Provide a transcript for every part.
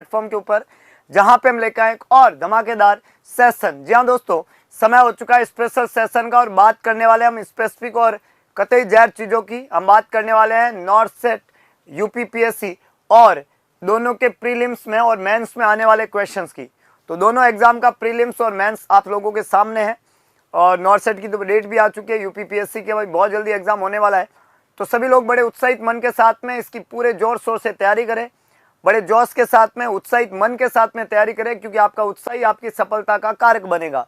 Platform के ऊपर, जहां पे हम लेकर आए एक और धमाकेदार सेशन। जी हाँ दोस्तों, समय हो चुका है स्पेशल सेशन का और बात करने वाले हम स्पेसिफिक और कतई जैर चीज़ों की। हम बात करने वाले हैं नॉर्थ सेट, यूपीपीएससी और दोनों के प्रीलिम्स में और मेंस में आने वाले क्वेश्चंस की। तो दोनों एग्जाम का प्रीलिम्स और मेंस आप लोगों के सामने है और नॉर्थ सेट की तो डेट भी आ चुकी है। यूपीपीएससी के भाई बहुत जल्दी एग्जाम होने वाला है, तो सभी लोग बड़े उत्साहित मन के साथ में इसकी पूरे जोर शोर से तैयारी करें, बड़े जोश के साथ में, उत्साहित मन के साथ में तैयारी करें, क्योंकि आपका उत्साह ही आपकी सफलता का कारक बनेगा।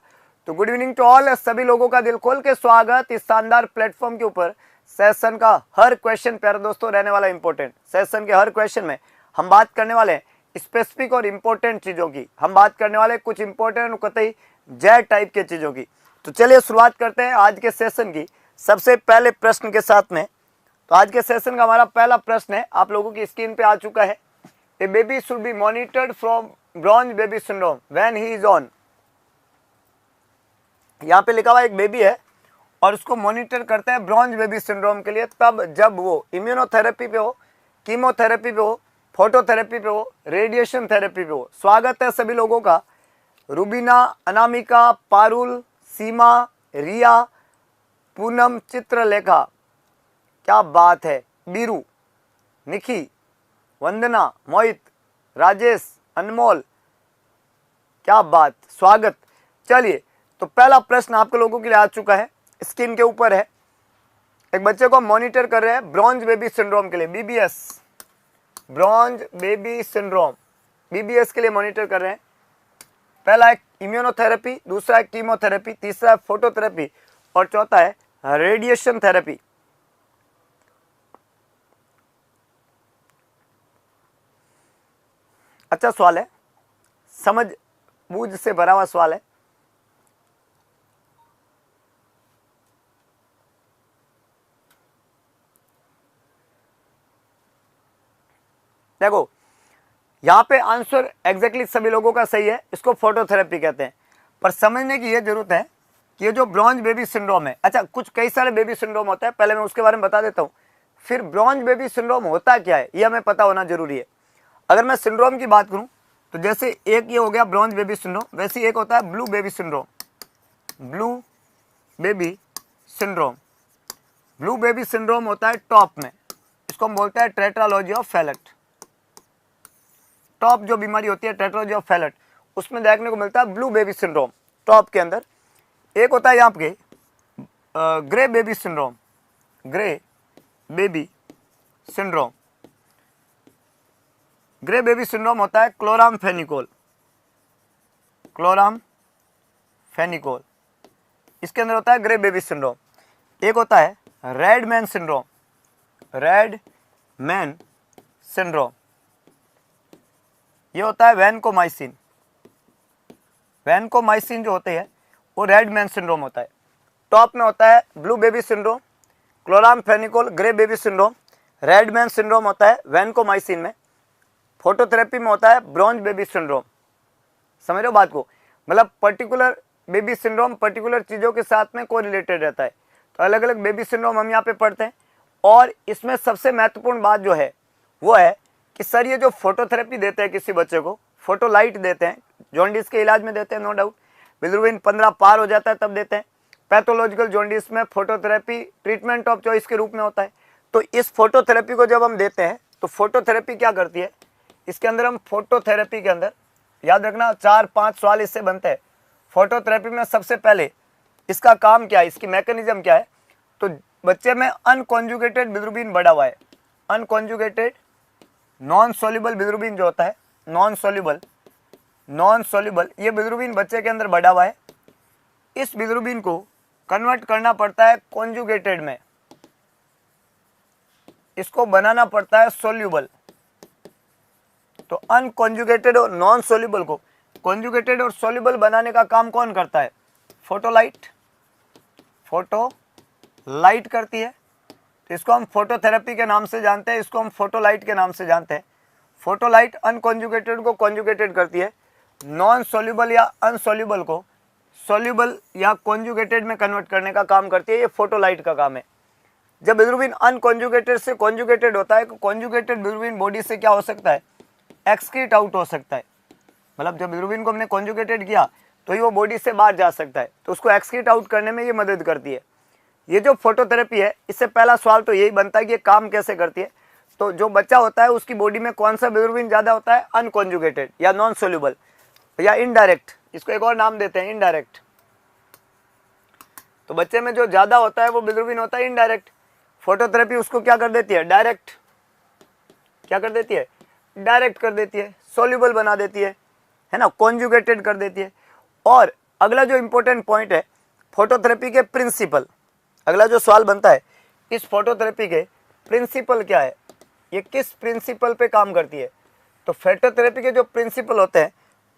तो गुड इवनिंग टू ऑल, सभी लोगों का दिल खोल के स्वागत इस शानदार प्लेटफॉर्म के ऊपर। सेशन का हर क्वेश्चन प्यारे दोस्तों रहने वाला इंपॉर्टेंट। सेशन के हर क्वेश्चन में हम बात करने वाले हैं स्पेसिफिक और इम्पोर्टेंट चीज़ों की। हम बात करने वाले कुछ इंपॉर्टेंट और कतई जैड टाइप के चीज़ों की। तो चलिए शुरुआत करते हैं आज के सेशन की सबसे पहले प्रश्न के साथ में। तो आज के सेशन का हमारा पहला प्रश्न है, आप लोगों की स्क्रीन पे आ चुका है। A baby should be monitored from bronze baby syndrome when he is on। यहाँ पे लिखा हुआ एक बेबी है और उसको मॉनिटर करते हैं ब्रॉन्ज बेबी सिंड्रोम के लिए तब जब वो इम्यूनोथेरेपी पे हो, कीमोथेरेपी पे हो, फोटोथेरेपी पे हो, रेडिएशन थेरेपी पे हो। स्वागत है सभी लोगों का। रूबीना, अनामिका, पारुल, सीमा, रिया, पूनम, चित्रलेखा, क्या बात है, बीरू, निखी, वंदना, मोहित, राजेश, अनमोल, क्या बात, स्वागत। चलिए, तो पहला प्रश्न आपके लोगों के लिए आ चुका है, स्क्रीन के ऊपर है। एक बच्चे को मॉनिटर कर रहे हैं ब्रॉन्ज बेबी सिंड्रोम के लिए, BBS, bronze baby syndrome, BBS के लिए मॉनिटर कर रहे हैं। पहला है इम्यूनोथेरेपी, दूसरा है कीमोथेरेपी, तीसरा है फोटोथेरेपी और चौथा है रेडिएशन थेरेपी। अच्छा सवाल है, समझ बूझ से भरा हुआ सवाल है। देखो यहां पे आंसर एग्जैक्टली सभी लोगों का सही है, इसको फोटोथेरेपी कहते हैं। पर समझने की यह जरूरत है कि ये जो ब्रॉन्ज बेबी सिंड्रोम है, अच्छा कुछ कई सारे बेबी सिंड्रोम होता है, पहले मैं उसके बारे में बता देता हूं, फिर ब्रॉन्ज बेबी सिंड्रोम होता क्या है यह हमें पता होना जरूरी है। अगर मैं सिंड्रोम की बात करूं तो जैसे एक ये हो गया ब्रॉन्ज बेबी सिंड्रोम, वैसे एक होता है blue baby syndrome. Blue baby syndrome, blue baby syndrome होता है टॉप में, इसको हम बोलते हैं टेट्रालॉजी ऑफ फैलेट। टॉप जो बीमारी होती है टेट्रालॉजी ऑफ फैलेट, उसमें देखने को मिलता है ब्लू बेबी सिंड्रोम टॉप के अंदर। एक होता है यहाँ पे grey baby syndrome, grey baby syndrome. Grey baby syndrome होता है क्लोरामफेनिकोल, क्लोरामफेनिकोल, इसके अंदर होता है ग्रे बेबी सिंड्रोम। एक होता है red man syndrome, red man syndrome, ये होता है वैनकोमाइसिन। वैनकोमाइसिन जो होते हैं वो रेड मैन सिंड्रोम होता है। टॉप में होता है blue baby syndrome, chloramphenicol, grey baby syndrome, red man syndrome होता है वैनकोमाइसिन में। फोटोथेरेपी में होता है ब्रॉन्ज बेबी सिंड्रोम। समझ रहे हो बात को, मतलब पर्टिकुलर बेबी सिंड्रोम पर्टिकुलर चीज़ों के साथ में को रिलेटेड रहता है। तो अलग अलग बेबी सिंड्रोम हम यहाँ पे पढ़ते हैं और इसमें सबसे महत्वपूर्ण बात जो है वो है कि सर ये जो फोटोथेरेपी देते हैं किसी बच्चे को, फोटोलाइट देते हैं, जॉन्डिस के इलाज में देते हैं नो डाउट, बिलिरुबिन 15 पार हो जाता है तब देते हैं। पैथोलॉजिकल जॉन्डिस में फोटोथेरेपी ट्रीटमेंट ऑफ चॉइस के रूप में होता है। तो इस फोटोथेरेपी को जब हम देते हैं तो फोटोथेरेपी क्या करती है, इसके अंदर हम फोटोथेरेपी के अंदर याद रखना 4-5 सवाल इससे बनते हैं। फोटोथेरेपी में सबसे पहले इसका काम क्या है, इसकी मैकेनिज्म क्या है, तो बच्चे में अनकॉन्जुगेटेड बिलिरुबिन बढ़ा हुआ है। अनकॉन्जुगेटेड नॉन सोल्यूबल बिलिरुबिन जो होता है, नॉन सोल्यूबल ये बिलिरुबिन बच्चे के अंदर बढ़ा हुआ है। इस बिलिरुबिन को कन्वर्ट करना पड़ता है कॉन्जुगेटेड में, इसको बनाना पड़ता है सोल्यूबल। तो अनकॉन्जुगेटेड और नॉन सोल्यूबल को कॉन्जुगेटेड और सोल्यूबल बनाने का काम कौन करता है, फोटोलाइट, फोटोलाइट करती है। तो इसको हम फोटोथेरेपी के नाम से जानते हैं, इसको हम फोटोलाइट के नाम से जानते हैं। फोटोलाइट अनकॉन्जुगेटेड को कॉन्जुगेटेड करती है, नॉन सोल्यूबल या अनसोल्यूबल को सोल्यूबल या कॉन्जुगेटेड में कन्वर्ट करने का काम करती है। ये फोटोलाइट का काम है। जब बिलिरुबिन अनकॉन्जुगेटेड से कॉन्जुगेटेड होता है, तो कॉन्जुगेटेड बिलिरुबिन बॉडी से क्या हो सकता है, एक्सक्रीट आउट हो सकता है, मतलब जब बिलिरुबिन को हमने कॉन्जुगेटेड किया तो ही वो बॉडी से बाहर जा सकता है, तो उसको एक्सक्रीट आउट करने में ये मदद करती है। ये जो फोटोथेरेपी है, इससे पहला सवाल तो यही बनता है कि ये काम कैसे करती है। तो जो बच्चा होता है उसकी बॉडी में कौन सा बिलिरुबिन ज़्यादा होता है, अनकॉन्जुगेटेड या नॉन सोल्यूबल या इनडायरेक्ट, इसको एक और नाम देते हैं इनडायरेक्ट। तो बच्चे में जो ज़्यादा होता है वो बिलिरुबिन होता है इनडायरेक्ट। फोटोथेरेपी उसको क्या कर देती है, डायरेक्ट, क्या कर देती है, डायरेक्ट कर देती है, सोल्यूबल बना देती है ना, कॉन्जुगेटेड कर देती है। और अगला जो इंपॉर्टेंट पॉइंट है फोटोथेरेपी के प्रिंसिपल, अगला जो सवाल बनता है इस फोटोथेरेपी के प्रिंसिपल क्या है, ये किस प्रिंसिपल पे काम करती है। तो फोटोथेरेपी के जो प्रिंसिपल होते हैं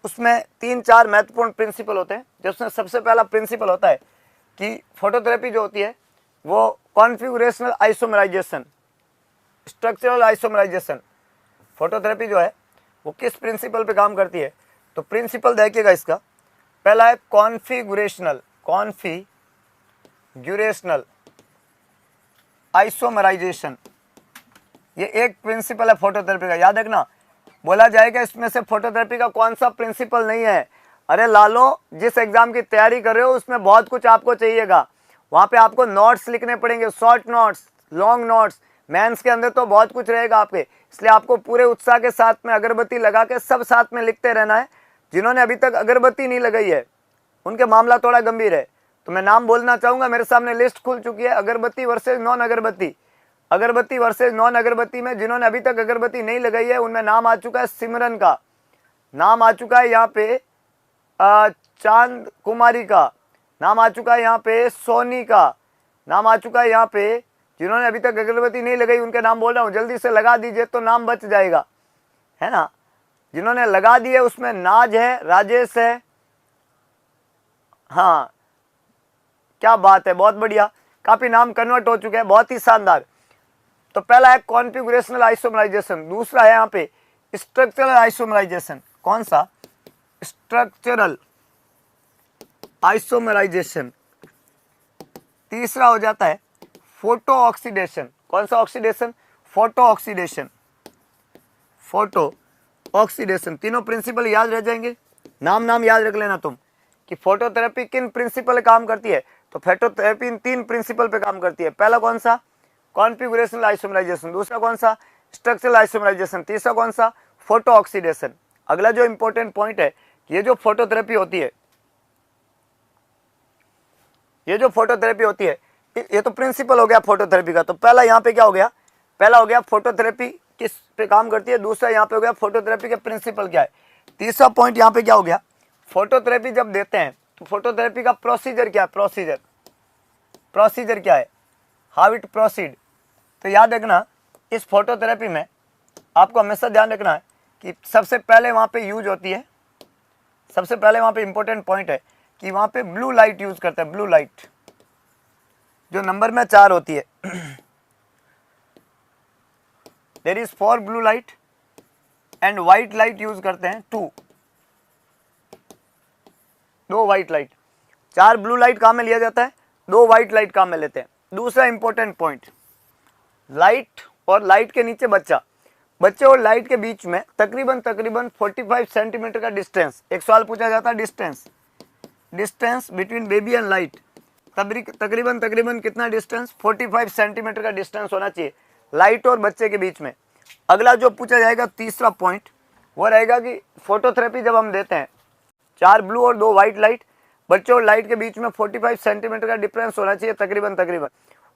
उसमें 3-4 महत्वपूर्ण प्रिंसिपल होते हैं। जिसमें सबसे पहला प्रिंसिपल होता है कि फोटोथेरेपी जो होती है वो configurational isomerisation, structural isomerisation, phototherapy जो है वो किस प्रिंसिपल पे काम करती है। तो प्रिंसिपल देखिएगा इसका, पहला है कॉन्फिगरेशनल आइसोमराइजेशन, ये एक प्रिंसिपल है फोटोथेरेपी का, याद रखना। बोला जाएगा इसमें से फोटोथेरेपी का कौन सा प्रिंसिपल नहीं है, अरे लालो जिस एग्जाम की तैयारी कर रहे हो उसमें बहुत कुछ आपको चाहिएगा, वहाँ पे आपको नोट्स लिखने पड़ेंगे, short notes, long notes, mains के अंदर तो बहुत कुछ रहेगा आपके, इसलिए आपको पूरे उत्साह के साथ में अगरबत्ती लगा के सब साथ में लिखते रहना है। जिन्होंने अभी तक अगरबत्ती नहीं लगाई है उनके मामला थोड़ा गंभीर है, तो मैं नाम बोलना चाहूँगा, मेरे सामने लिस्ट खुल चुकी है अगरबत्ती वर्सेज नॉन अगरबत्ती, अगरबत्ती वर्सेज नॉन अगरबत्ती में जिन्होंने अभी तक अगरबत्ती नहीं लगाई है उनमें नाम आ चुका है सिमरन का, नाम आ चुका है यहाँ पे चांद कुमारी का, नाम आ चुका है यहाँ पे सोनी का, नाम आ चुका है यहाँ पे, जिन्होंने अभी तक अगरबत्ती नहीं लगाई उनके नाम बोल रहा हूँ, जल्दी से लगा दीजिए तो नाम बच जाएगा, है ना। जिन्होंने लगा दिए उसमें नाज है, राजेश है, हाँ क्या बात है, बहुत बढ़िया, काफी नाम कन्वर्ट हो चुके हैं, बहुत ही शानदार। तो पहला है कॉन्फिगरेशनल आइसोमराइजेशन, दूसरा है यहाँ पे स्ट्रक्चरल आइसोमराइजेशन, कौन सा, स्ट्रक्चरल आइसोमराइजेशन, तीसरा हो जाता है फोटो ऑक्सीडेशन, कौन सा oxidation, photo oxidation, photo oxidation. तीनों प्रिंसिपल याद रह जाएंगे, नाम याद रख लेना तुम कि फोटोथेरेपी किन प्रिंसिपल काम करती है। तो फोटोथेरेपी इन 3 प्रिंसिपल पे काम करती है, पहला कौन सा, कॉन्फिगरेशनल आइसोमराइजेशन, दूसरा कौन सा, स्ट्रक्चरल आइसोमराइजेशन, तीसरा कौन सा, फोटो ऑक्सीडेशन। अगला जो इंपॉर्टेंट पॉइंट है, ये जो फोटोथेरेपी होती है, ये जो फोटोथेरेपी होती है, ये तो प्रिंसिपल हो गया फोटोथेरेपी का। तो पहला यहाँ पे क्या हो गया, पहला हो गया फोटोथेरेपी किस पे काम करती है, दूसरा यहाँ पे हो गया फोटोथेरेपी के प्रिंसिपल क्या है, तीसरा पॉइंट यहाँ पे क्या हो गया, फोटोथेरेपी जब देते हैं तो फोटोथेरेपी का प्रोसीजर क्या है, प्रोसीजर क्या है, हाउ इट प्रोसीड। तो याद रखना इस फोटोथेरेपी में आपको हमेशा ध्यान रखना है कि सबसे पहले वहाँ पे यूज होती है, सबसे पहले वहाँ पे इंपॉर्टेंट पॉइंट है कि वहाँ पे ब्लू लाइट यूज करते हैं, ब्लू लाइट जो नंबर में 4 होती है, there is 4 blue light and white light use करते हैं 2 व्हाइट लाइट, 4 ब्लू लाइट काम में लिया जाता है, 2 व्हाइट लाइट काम में लेते हैं। दूसरा इंपॉर्टेंट पॉइंट, लाइट और लाइट के नीचे बच्चे और लाइट के बीच में तकरीबन 45 सेंटीमीटर का डिस्टेंस, एक सवाल पूछा जाता है distance between baby and light, तकरीबन कितना डिस्टेंस, 45 सेंटीमीटर का डिस्टेंस होना चाहिए लाइट और बच्चे के बीच में। अगला जो पूछा जाएगा तीसरा पॉइंट वो रहेगा कि फोटोथेरेपी जब हम देते हैं, 4 ब्लू और 2 व्हाइट लाइट, बच्चों और लाइट के बीच में 45 सेंटीमीटर का डिफरेंस होना चाहिए तकरीबन।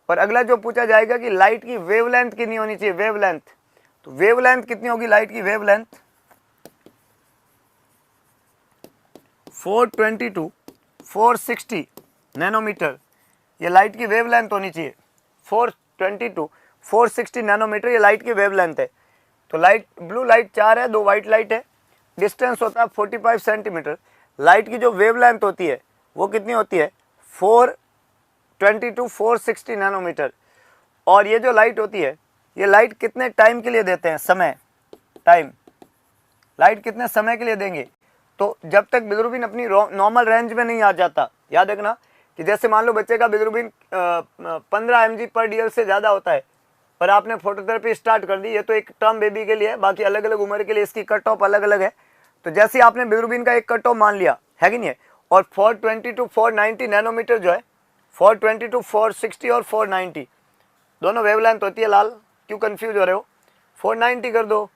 और अगला जो पूछा जाएगा कि लाइट की वेवलेंथ कितनी होनी चाहिए, वेवलेंथ, तो वेवलेंथ कितनी होगी लाइट की, वेवलेंथ 420 to 460 नैनोमीटर, ये लाइट की वेवलेंथ होनी चाहिए, 420 to 460 नैनोमीटर ये लाइट की वेवलेंथ है। तो लाइट, ब्लू लाइट 4 है, 2 व्हाइट लाइट है, डिस्टेंस होता है 45 सेंटीमीटर, लाइट की जो वेवलेंथ होती है वो कितनी होती है, 420 to 460 नैनोमीटर। और ये जो लाइट होती है ये लाइट कितने टाइम के लिए देते हैं, समय, टाइम, लाइट कितने समय के लिए देंगे, तो जब तक बिलिरुबिन अपनी नॉर्मल रेंज में नहीं आ जाता। याद रखना कि जैसे मान लो बच्चे का बिलिरुबिन 15 mg/dl से ज़्यादा होता है और आपने फोटोथेरेपी स्टार्ट कर दी, ये तो एक टर्म बेबी के लिए है, बाकी अलग अलग उम्र के लिए इसकी कट ऑफ अलग अलग है। तो जैसे आपने बिलिरुबिन का एक कट ऑफ मान लिया है कि नहीं है, और 420 टू 490 नैनोमीटर जो है, 420 टू 460 और 490 दोनों वेवलेंथ होती है। लाल क्यों कंफ्यूज हो रहे हो, 490 कर दो,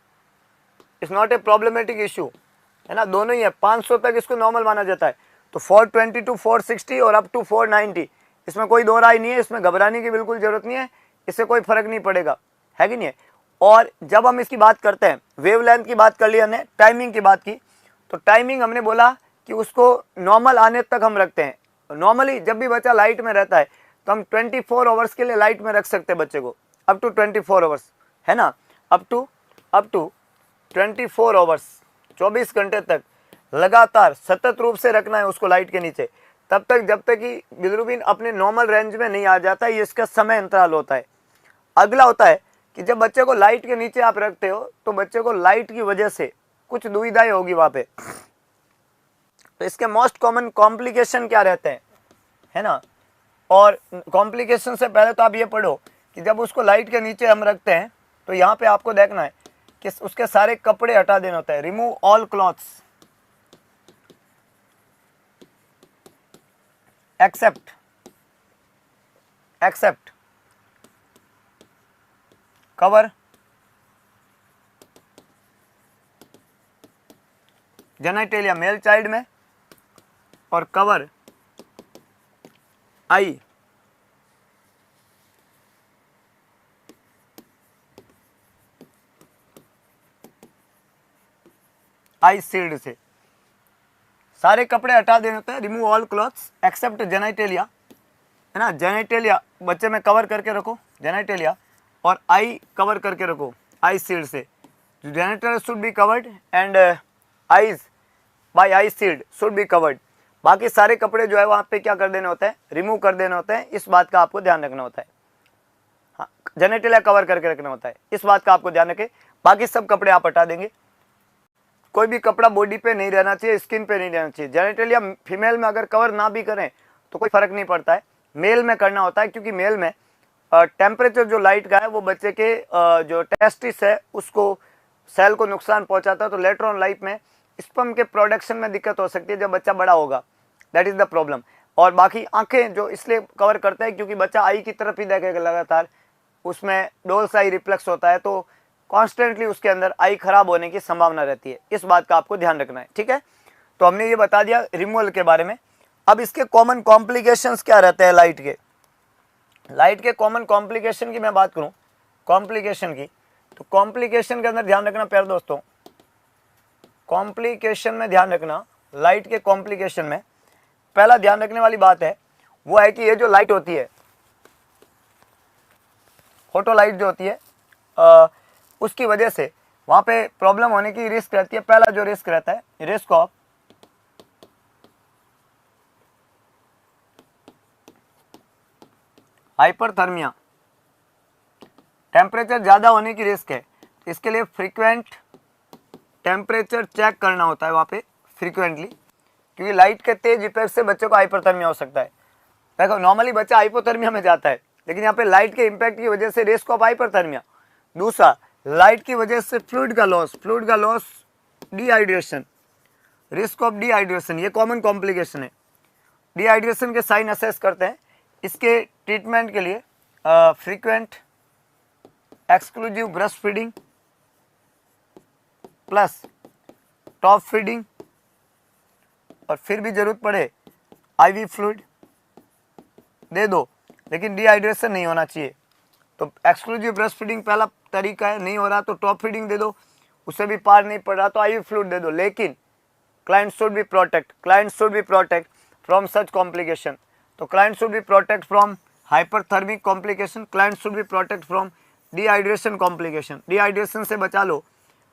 it's not a problematic issue, है ना, दोनों ही है। 500 तक इसको नॉर्मल माना जाता है। तो 420 टू 460 और अप टू 490, इसमें कोई दो राय नहीं है, इसमें घबराने की बिल्कुल जरूरत नहीं है, इससे कोई फर्क नहीं पड़ेगा, है कि नहीं है। और जब हम इसकी बात करते हैं, वेवलेंथ की बात कर ली हमने, टाइमिंग की बात की, तो टाइमिंग हमने बोला कि उसको नॉर्मल आने तक हम रखते हैं। नॉर्मली जब भी बच्चा लाइट में रहता है तो हम 24 आवर्स के लिए लाइट में रख सकते हैं बच्चे को, अप टू 24 आवर्स, है ना, अप टू 24 आवर्स, 24 घंटे तक लगातार सतत रूप से रखना है उसको लाइट के नीचे, तब तक जब तक कि बिलिरुबिन अपने नॉर्मल रेंज में नहीं आ जाता, ये इसका समय अंतराल होता है। अगला होता है कि जब बच्चे को लाइट के नीचे आप रखते हो तो बच्चे को लाइट की वजह से कुछ दुविधाएं होगी वहां पे, तो इसके मोस्ट कॉमन कॉम्प्लिकेशन क्या रहते हैं, है ना। और कॉम्प्लिकेशन से पहले तो आप ये पढ़ो कि जब उसको लाइट के नीचे हम रखते हैं तो यहाँ पे आपको देखना है कि उसके सारे कपड़े हटा देना होता है, remove all clothes except cover genitalia male child में, और कवर आई शील्ड से। सारे कपड़े हटा देने होते हैं, remove all clothes except genitalia, है ना, जेनिटलिया बच्चे में कवर करके रखो जेनिटलिया, और आई कवर करके रखो आई शील्ड से। Genital should be covered and eyes by eye shield should be covered. बाकी सारे कपड़े जो है वहाँ पे क्या कर देने होते हैं, रिमूव कर देने होते हैं, इस बात का आपको ध्यान रखना होता है। हाँ, जेनिटलिया कवर करके रखना होता है, इस बात का आपको ध्यान रखें। बाकी सब कपड़े आप हटा देंगे, कोई भी कपड़ा बॉडी पे नहीं रहना चाहिए, स्किन पे नहीं रहना चाहिए। जेनिटलिया फीमेल में अगर कवर ना भी करें तो कोई फर्क नहीं पड़ता है, मेल में करना होता है, क्योंकि मेल में टेम्परेचर जो लाइट का है वो बच्चे के जो टेस्टिस है उसको, सेल को नुकसान पहुंचाता है, तो लेटर ऑन लाइफ में स्पर्म के प्रोडक्शन में दिक्कत हो सकती है जब बच्चा बड़ा होगा, दैट इज द प्रॉब्लम। और बाकी आंखें जो इसलिए कवर करता है क्योंकि बच्चा आई की तरफ ही देखेगा लगातार, उसमें डोल्स आई रिफ्लेक्स होता है, तो कॉन्स्टेंटली उसके अंदर आई खराब होने की संभावना रहती है, इस बात का आपको ध्यान रखना है, ठीक है। तो हमने ये बता दिया रिमूवल के बारे में। अब इसके कॉमन कॉम्प्लिकेशंस क्या रहते हैं लाइट के, लाइट के कॉमन कॉम्प्लिकेशन की मैं बात करूं, कॉम्प्लिकेशन की, तो कॉम्प्लिकेशन के अंदर ध्यान रखना प्यारे दोस्तों, कॉम्प्लिकेशन में ध्यान रखना, लाइट के कॉम्प्लिकेशन में पहला ध्यान रखने वाली बात है वो है कि ये जो लाइट होती है, फोटो लाइट जो होती है उसकी वजह से वहां पे प्रॉब्लम होने की रिस्क रहती है। पहला जो रिस्क रहता है, रिस्क ऑफ हाइपरथर्मिया, टेम्परेचर ज्यादा होने की रिस्क है, इसके लिए फ्रीक्वेंट टेम्परेचर चेक करना होता है वहाँ पे फ्रीक्वेंटली, क्योंकि लाइट के तेज इफेक्ट से बच्चे को हाइपरथर्मिया हो सकता है। देखो नॉर्मली बच्चा हाइपोथर्मिया में जाता है, लेकिन यहाँ पे लाइट के इम्पैक्ट की वजह से रिस्क ऑफ हाइपरथर्मिया। दूसरा, लाइट की वजह से फ्लूइड का loss, dehydration, risk of dehydration, ये कॉमन कॉम्प्लिकेशन है। डिहाइड्रेशन के साइन असेस करते हैं, इसके ट्रीटमेंट के लिए frequent exclusive breast feeding plus top feeding, और फिर भी जरूरत पड़े आईवी फ्लूइड दे दो, लेकिन डिहाइड्रेशन नहीं होना चाहिए। तो एक्सक्लूसिव ब्रेस्ट फीडिंग पहला तरीका है, नहीं हो रहा तो टॉप फीडिंग दे दो, उससे भी पार नहीं पड़ रहा तो आईवी फ्लूइड दे दो, लेकिन client should be protect from such complication. तो client should be protect from hyperthermic complication, client should be protect from dehydration complication. Dehydration से बचा लो,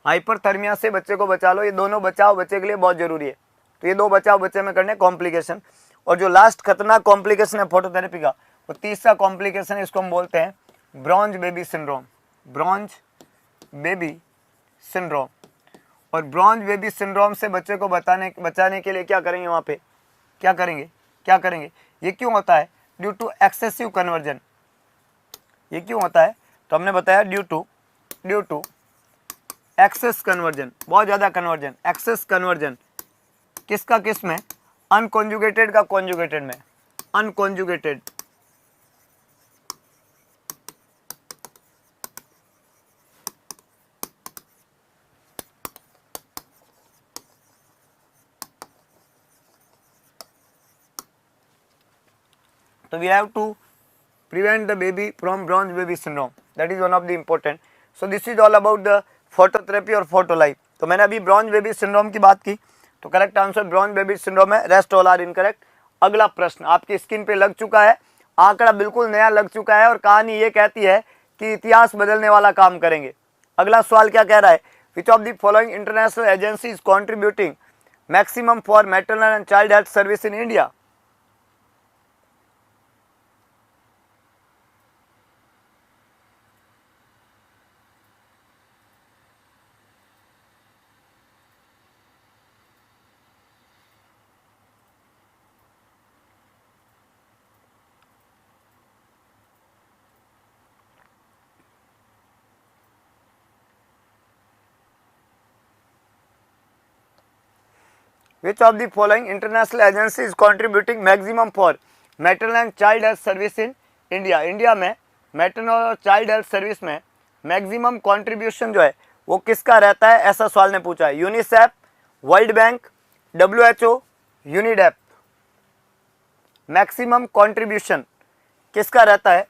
हाइपरथर्मिया से बच्चे को बचा लो, ये दोनों बचाव बच्चे के लिए बहुत जरूरी है। तो ये दो बचाव बच्चे में करने कॉम्प्लिकेशन। और जो लास्ट खतरनाक कॉम्प्लिकेशन है फोटोथेरेपी का, वो तीसरा कॉम्प्लिकेशन है, इसको हम बोलते हैं ब्रॉन्ज बेबी सिंड्रोम। और ब्रॉन्ज बेबी सिंड्रोम से बच्चे को बचाने के लिए क्या करेंगे, वहाँ पे क्या करेंगे, ये क्यों होता है? Due to excessive conversion. ये क्यों होता है? तो हमने बताया ड्यू टू एक्सेस कन्वर्जन, बहुत ज़्यादा कन्वर्जन, एक्सेस कन्वर्जन किसका किस में, अनकॉन्जुगेटेड का कॉन्जुगेटेड में, unconjugated, so we have to prevent the baby from bronze baby syndrome, that is one of the important. So this is all about the phototherapy और photo life. तो मैंने अभी bronze baby syndrome की बात की, तो correct answer bronze baby syndrome है, rest all are incorrect. अगला प्रश्न आपकी स्क्रीन पे लग चुका है, आंकड़ा बिल्कुल नया लग चुका है और कहानी ये कहती है कि इतिहास बदलने वाला काम करेंगे। अगला सवाल क्या कह रहा है, विच of the following international agencies contributing maximum for maternal and child health service in India. Which of the following international agency is contributing maximum for maternal and child health service in India? India में maternal और child health service में maximum contribution जो है वो किसका रहता है, ऐसा सवाल ने पूछा है। UNICEF, world bank, WHO, UNDP. Maximum contribution किसका रहता है,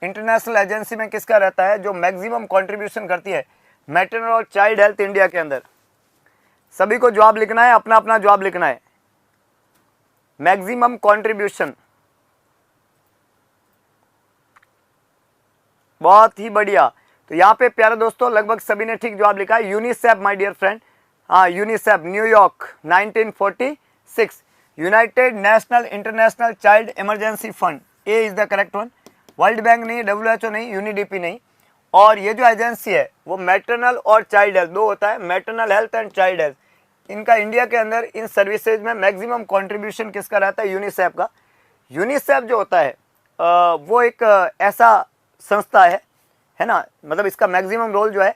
इंटरनेशनल एजेंसी में किसका रहता है जो मैक्सिमम कंट्रीब्यूशन करती है मैटरनल और चाइल्ड हेल्थ इंडिया के अंदर। सभी को जवाब लिखना है, अपना अपना जवाब लिखना है। मैक्सिमम कंट्रीब्यूशन, बहुत ही बढ़िया। तो यहाँ पे प्यारे दोस्तों लगभग सभी ने ठीक जवाब लिखा है, यूनिसेफ माय डियर फ्रेंड। हाँ, UNICEF, New York 1946, United national international child emergency fund, A is the correct one. World bank नहीं, WHO नहीं, यूनिडीपी नहीं। और ये जो एजेंसी है वो मैटरनल और चाइल्ड हेल्थ, दो होता है, maternal health and child health, इनका इंडिया के अंदर इन सर्विसेज में मैक्सिमम कंट्रीब्यूशन किसका रहता है, यूनिसेफ का। यूनिसेफ जो होता है वो एक ऐसा संस्था है ना, मतलब इसका मैक्सिमम रोल जो है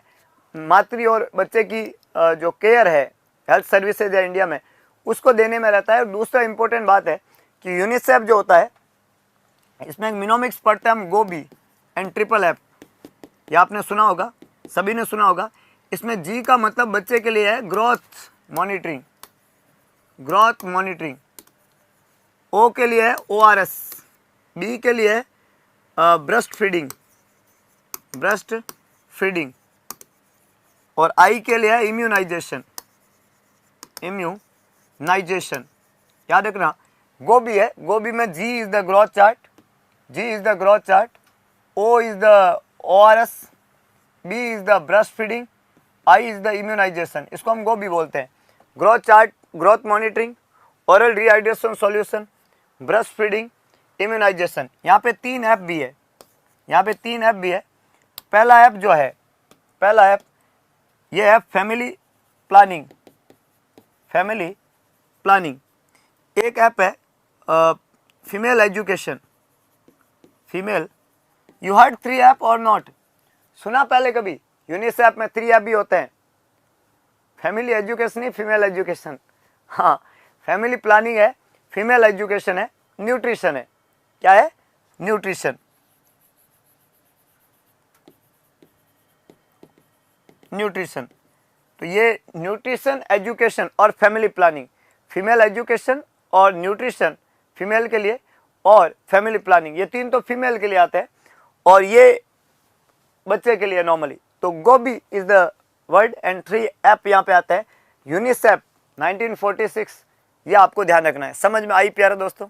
मातृ और बच्चे की जो केयर है, हेल्थ सर्विसेज है इंडिया में, उसको देने में रहता है। और दूसरा इंपॉर्टेंट बात है कि यूनिसेफ जो होता है इसमें इकोनॉमिक्स पढ़ते हैं हम, गोबी एंड ट्रिपल एफ, ये आपने सुना होगा, सभी ने सुना होगा। इसमें जी का मतलब बच्चे के लिए है ग्रोथ मॉनिटरिंग, ग्रोथ मॉनिटरिंग। ओ के लिए है ORS, बी के लिए है ब्रेस्ट फीडिंग, ब्रेस्ट फीडिंग, और आई के लिए है इम्यूनाइजेशन, इम्यूनाइजेशन। याद रखना, गोबी है, गोबी में G is the growth chart, G is the growth chart, O is the ORS, B is the breast feeding, I is the immunization. इसको हम गोबी बोलते हैं। Growth chart, growth monitoring, oral rehydration solution, breast feeding, immunization. यहाँ पे 3 app भी है, यहाँ पे 3 ऐप भी है। पहला ऐप जो है, पहला ऐप ये है फैमिली प्लानिंग, फैमिली प्लानिंग। एक ऐप है female education, female. You heard 3 app और नॉट, सुना पहले कभी? यूनिसेफ में 3 ऐप भी होते हैं, फैमिली एजुकेशन ही, फीमेल एजुकेशन। हाँ, फैमिली प्लानिंग है, फीमेल एजुकेशन है, न्यूट्रिशन है। क्या है? न्यूट्रिशन। न्यूट्रिशन, तो ये न्यूट्रिशन, एजुकेशन और फैमिली प्लानिंग, फीमेल एजुकेशन और न्यूट्रिशन फीमेल के लिए, और फैमिली प्लानिंग, ये 3 तो फीमेल के लिए आते हैं और ये बच्चे के लिए नॉर्मली। तो GOBI is the word and 3 ऐप यहाँ पे आता है। यूनिसेफ 1946, ये आपको ध्यान रखना है। समझ में आई प्यारे दोस्तों?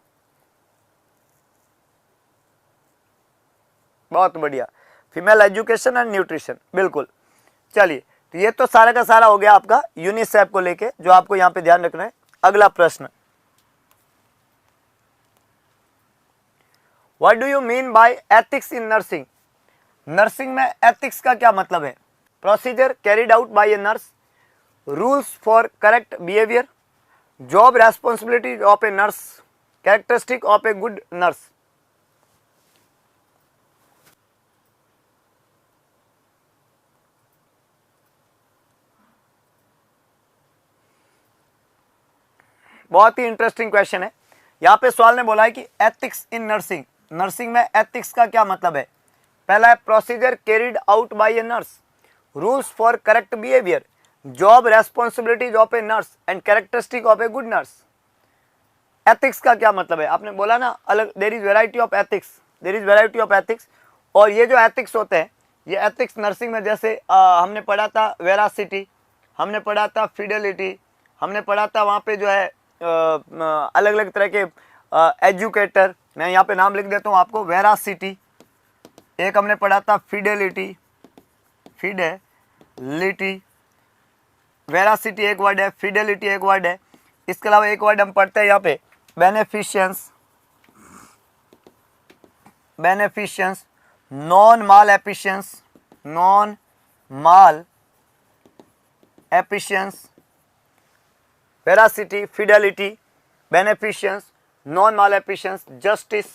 बहुत बढ़िया, फीमेल एजुकेशन एंड न्यूट्रिशन, बिल्कुल। चलिए, तो ये तो सारा का सारा हो गया आपका यूनिसेफ को लेके, जो आपको यहाँ पे ध्यान रखना है। अगला प्रश्न, what do you mean by ethics in nursing? Nursing में एथिक्स का क्या मतलब है? Procedure carried out by a nurse, rules for correct behaviour, job responsibility of a nurse, characteristic of a good nurse. बहुत ही इंटरेस्टिंग क्वेश्चन है। यहाँ पे सवाल ने बोला है कि एथिक्स इन नर्सिंग, नर्सिंग में एथिक्स का क्या मतलब है। पहला है procedure carried out by a nurse, rules for correct behaviour, job responsibilities of a nurse and characteristic of a good nurse. Ethics का क्या मतलब है, आपने बोला ना अलग, there is variety of ethics, there is variety of ethics. और ये जो एथिक्स होते हैं, ये एथिक्स नर्सिंग में जैसे हमने पढ़ा था वेरासिटी, हमने पढ़ा था फिडेलिटी, हमने पढ़ा था वहाँ पे जो है अलग अलग तरह के एजुकेटर, मैं यहाँ पे नाम लिख देता हूँ आपको, वेरासिटी एक हमने पढ़ा था, फिडेलिटी, फिडेलिटी, वेरासिटी एक वर्ड है, फिडेलिटी एक वर्ड है। इसके अलावा एक वर्ड हम पढ़ते हैं यहाँ पे बेनेफिशियंस, बेनेफिशियंस, नॉन माल एफिशिएंस, नॉन माल एफिशिएंस, वेरासिटी, फिडेलिटी, बेनेफिशियंस, नॉन माल एफिशिएंस, जस्टिस,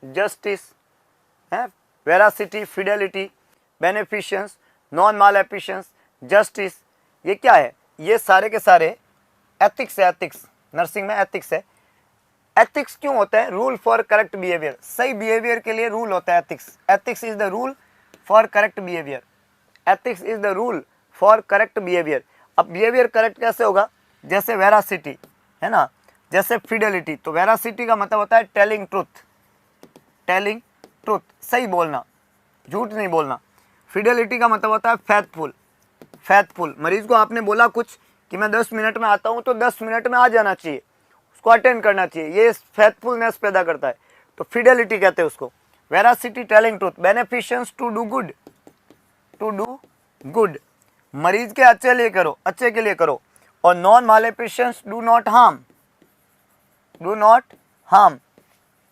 जस्टिस है, वेरासिटी, फिडेलिटी, बेनेफिशियंस, नॉन माल एफिशिएंस, जस्टिस, ये क्या है, ये सारे के सारे एथिक्स है। एथिक्स नर्सिंग में एथिक्स है। एथिक्स क्यों होता है, रूल फॉर करेक्ट बिहेवियर, सही बिहेवियर के लिए रूल होता है ethics. Ethics is the rule for correct behaviour, ethics is the rule for correct behaviour. अब बिहेवियर करेक्ट कैसे होगा, जैसे वेरासिटी है ना, जैसे फिडेलिटी, तो वेरासिटी का मतलब होता है टेलिंग ट्रूथ, टेलिंग ट्रूथ, सही बोलना, झूठ नहीं बोलना। फिडेलिटी का मतलब होता है फैथफुल, फैथफुल, मरीज को आपने बोला कुछ कि मैं 10 मिनट में आता हूँ, तो 10 मिनट में आ जाना चाहिए, उसको अटेंड करना चाहिए, ये फैथफुलनेस पैदा करता है, तो फिडेलिटी कहते हैं उसको। Veracity telling truth, beneficence to do good, to do good, मरीज के अच्छे लिए करो, अच्छे के लिए करो। और non maleficence do not harm, do not harm,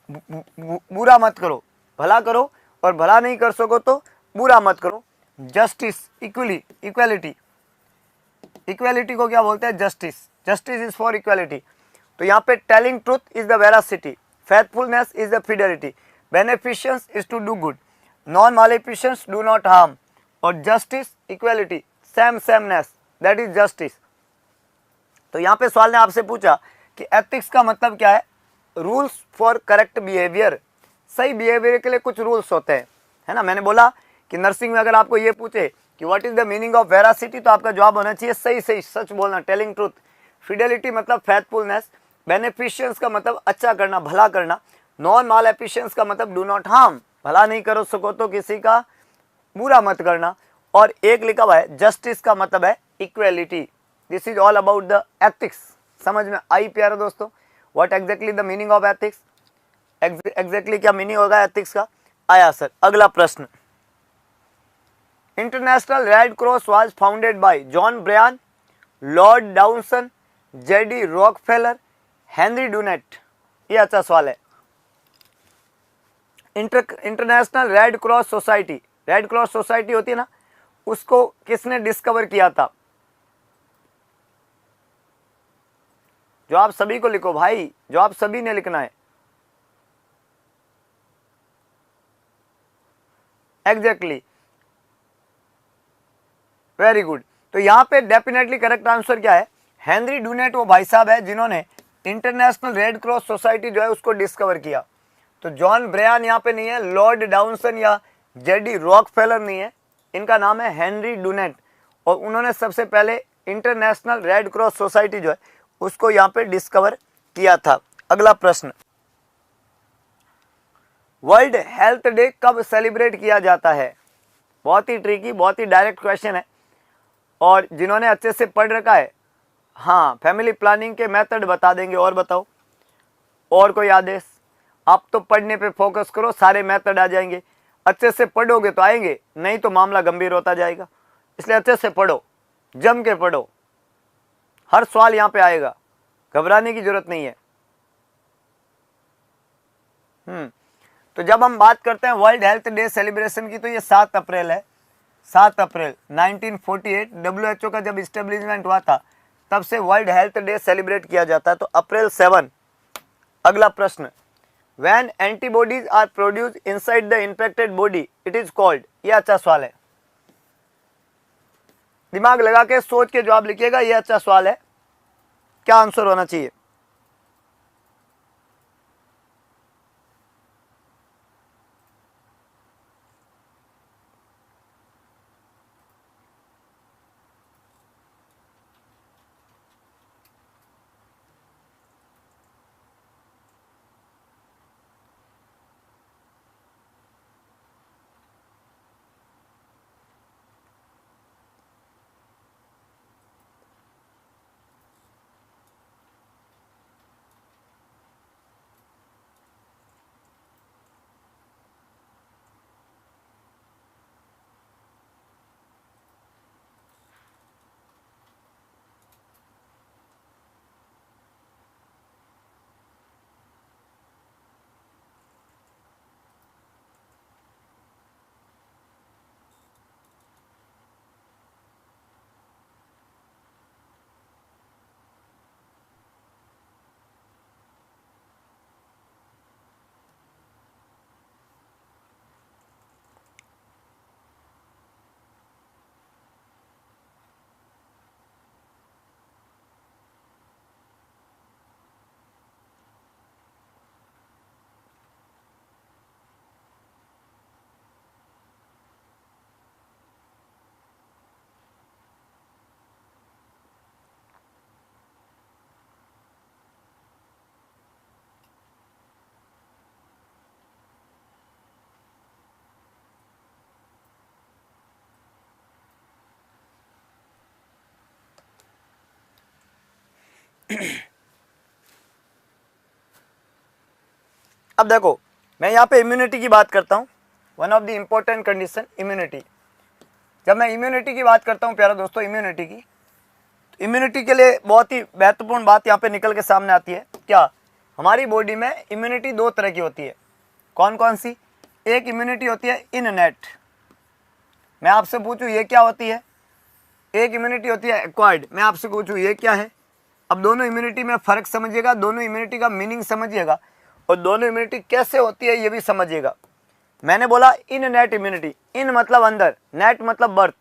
बुरा मत करो, भला करो, और भला नहीं कर सको तो बुरा मत करो। जस्टिस, इक्वली, इक्वालिटी, इक्वालिटी को क्या बोलते हैं, justice, justice is for equality. तो यहाँ पे telling truth is the veracity, faithfulness is the fidelity, beneficence is to do good, non maleficence do not harm, और justice, equality, same sameness, that is justice. तो यहाँ पे सवाल ने आपसे पूछा कि एथिक्स का मतलब क्या है, रूल्स फॉर करेक्ट बिहेवियर, सही बिहेवियर के लिए कुछ रूल्स होते हैं, है ना। मैंने बोला कि नर्सिंग में अगर आपको ये पूछे कि what is the meaning of veracity, तो आपका जवाब होना चाहिए सही सही, सच बोलना, टेलिंग ट्रूथ। फिडेलिटी मतलब फैथफुलनेस, बेनिफिशियंस का मतलब अच्छा करना, भला करना, नॉन माल एफिशिएंस का मतलब डू नॉट हार्म, भला नहीं करो सको तो किसी का बुरा मत करना, और एक लिखा हुआ है जस्टिस का मतलब है equality. This is all about the ethics. समझ में आई प्यारे दोस्तों, what exactly the meaning of ethics, exactly क्या मीनिंग होगा एथिक्स का, आया सर। अगला प्रश्न, International Red Cross was founded by John Bryan, Lord Downson, JD Rockefeller, Henry Dunant. ये अच्छा सवाल है। International Red Cross society, Red Cross society होती है ना, उसको किसने डिस्कवर किया था। जो आप सभी को लिखो भाई, जो आप सभी ने लिखना है। Exactly, very good. तो यहां पे डेफिनेटली करेक्ट आंसर क्या है, हेनरी डुनेट वो भाई साहब है जिन्होंने इंटरनेशनल रेड क्रॉस सोसाइटी जो है उसको डिस्कवर किया। तो जॉन ब्रायन यहाँ पे नहीं है, लॉर्ड डाउनसन या जेडी रॉकफेलर नहीं है, इनका नाम है हेनरी डुनेट, और उन्होंने सबसे पहले इंटरनेशनल रेड क्रॉस सोसाइटी जो है उसको यहाँ पे डिस्कवर किया था। अगला प्रश्न, वर्ल्ड हेल्थ डे कब सेलिब्रेट किया जाता है। बहुत ही ट्रिकी, बहुत ही डायरेक्ट क्वेश्चन है, और जिन्होंने अच्छे से पढ़ रखा है, हाँ, फैमिली प्लानिंग के मेथड बता देंगे। और बताओ, और कोई आदेश, आप तो पढ़ने पे फोकस करो, सारे मेथड आ जाएंगे। अच्छे से पढ़ोगे तो आएंगे, नहीं तो मामला गंभीर होता जाएगा, इसलिए अच्छे से पढ़ो, जम के पढ़ो, हर सवाल यहाँ पे आएगा, घबराने की जरूरत नहीं है। तो जब हम बात करते हैं वर्ल्ड हेल्थ डे सेलिब्रेशन की, तो ये 7 अप्रैल है, 7 अप्रैल 1948 WHO का जब इस्टेब्लिशमेंट हुआ था, तब से वर्ल्ड हेल्थ डे सेलिब्रेट किया जाता है, तो अप्रैल 7। अगला प्रश्न, when antibodies are produce inside the infected body it is called. ये अच्छा सवाल है, दिमाग लगा के सोच के जवाब लिखिएगा, ये अच्छा सवाल है। क्या आंसर होना चाहिए? अब देखो, मैं यहाँ पे इम्यूनिटी की बात करता हूँ। One of the important condition immunity. जब मैं इम्यूनिटी की बात करता हूँ प्यारे दोस्तों, इम्यूनिटी की, तो इम्यूनिटी के लिए बहुत ही महत्वपूर्ण बात यहाँ पे निकल के सामने आती है। क्या? हमारी बॉडी में इम्यूनिटी दो तरह की होती है। कौन कौन सी? एक इम्यूनिटी होती है इननेट। मैं आपसे पूछूं ये क्या होती है? एक इम्यूनिटी होती है एक्वायर्ड। मैं आपसे पूछूं ये क्या है? अब दोनों इम्यूनिटी में फ़र्क समझिएगा, दोनों इम्यूनिटी का मीनिंग समझिएगा, और दोनों इम्यूनिटी कैसे होती है ये भी समझिएगा। मैंने बोला इननेट इम्यूनिटी। इन मतलब अंदर, नेट मतलब बर्थ।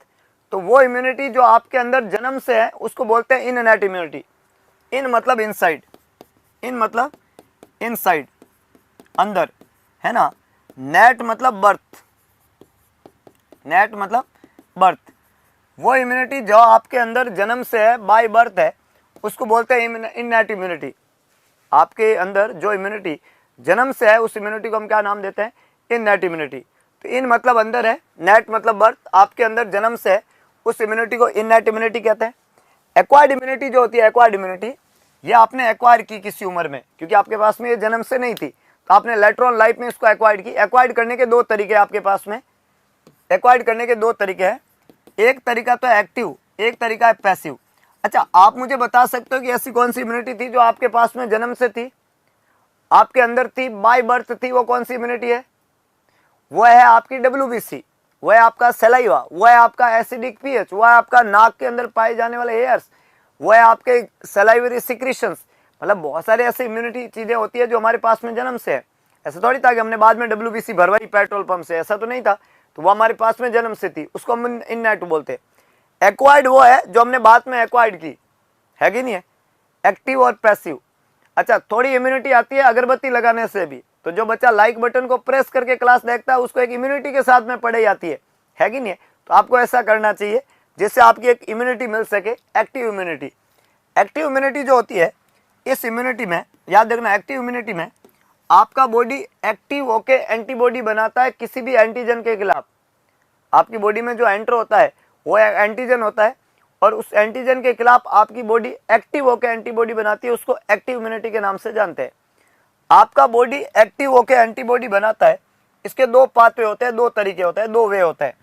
तो वो इम्यूनिटी जो आपके अंदर जन्म से है उसको बोलते हैं इननेट इम्यूनिटी। इन मतलब इनसाइड, इन मतलब इनसाइड, अंदर, है ना। नेट मतलब बर्थ, नेट मतलब बर्थ। वो इम्यूनिटी जो आपके अंदर जन्म से है, बाय बर्थ है, उसको बोलते हैं इननेट इम्यूनिटी। आपके अंदर जो इम्यूनिटी जन्म से है उस इम्यूनिटी को हम क्या नाम देते हैं? Innate immunity. तो इन मतलब अंदर है, नेट मतलब बर्थ, आपके अंदर जन्म से है, उस इम्यूनिटी को इननेट इम्यूनिटी कहते हैं। एक्वायर्ड इम्यूनिटी जो होती है, एक्वायर्ड इम्यूनिटी, ये आपने एक्वायर की किसी उम्र में, क्योंकि आपके पास में ये जन्म से नहीं थी, तो आपने लेटर ऑन लाइफ में इसको एक्वायर्ड की। एक्वायर्ड करने के दो तरीके आपके पास में, एक्वायर्ड करने के दो तरीके हैं। एक तरीका तो एक्टिव, एक तरीका है पैसिव। अच्छा, आप मुझे बता सकते हो कि ऐसी कौन सी इम्यूनिटी थी जो आपके पास में जन्म से थी, आपके अंदर थी, बाय बर्थ थी? वो कौन सी इम्यूनिटी है? वो है आपकी WBC, वो है आपका सलाइवा, वो है आपका एसिडिक पीएच, वो है आपका नाक के अंदर पाए जाने वाले हेयर्स, वो है आपके सलाइवरी सिक्रीशंस। मतलब बहुत सारे ऐसे इम्यूनिटी चीजें होती है जो हमारे पास में जन्म से है। ऐसा थोड़ी था कि हमने बाद में WBC भरवाई पेट्रोल पंप से, ऐसा तो नहीं था। तो वो हमारे पास में जन्म से थी, उसको हम इननेट बोलते हैं। एक्वायर्ड वो है जो हमने बाद में एक्वायर्ड की, है कि नहीं है? एक्टिव और पैसिव। अच्छा, थोड़ी इम्यूनिटी आती है अगरबत्ती लगाने से भी। तो जो बच्चा लाइक बटन को प्रेस करके क्लास देखता है उसको एक इम्यूनिटी के साथ में पढ़ाई आती है कि नहीं है? तो आपको ऐसा करना चाहिए जिससे आपकी एक इम्यूनिटी मिल सके, एक्टिव इम्यूनिटी। एक्टिव इम्यूनिटी जो होती है, इस इम्यूनिटी में याद रखना, एक्टिव इम्यूनिटी में आपका बॉडी एक्टिव होके एंटीबॉडी बनाता है किसी भी एंटीजन के खिलाफ। आपकी बॉडी में जो एंटर होता है वो एंटीजन होता है, और उस एंटीजन के खिलाफ आपकी बॉडी एक्टिव होकर एंटीबॉडी बनाती है, उसको एक्टिव इम्यूनिटी के नाम से जानते हैं। आपका बॉडी एक्टिव होकर एंटीबॉडी बनाता है, इसके दो पाथवे होते हैं, दो तरीके होते हैं, दो वे होते हैं।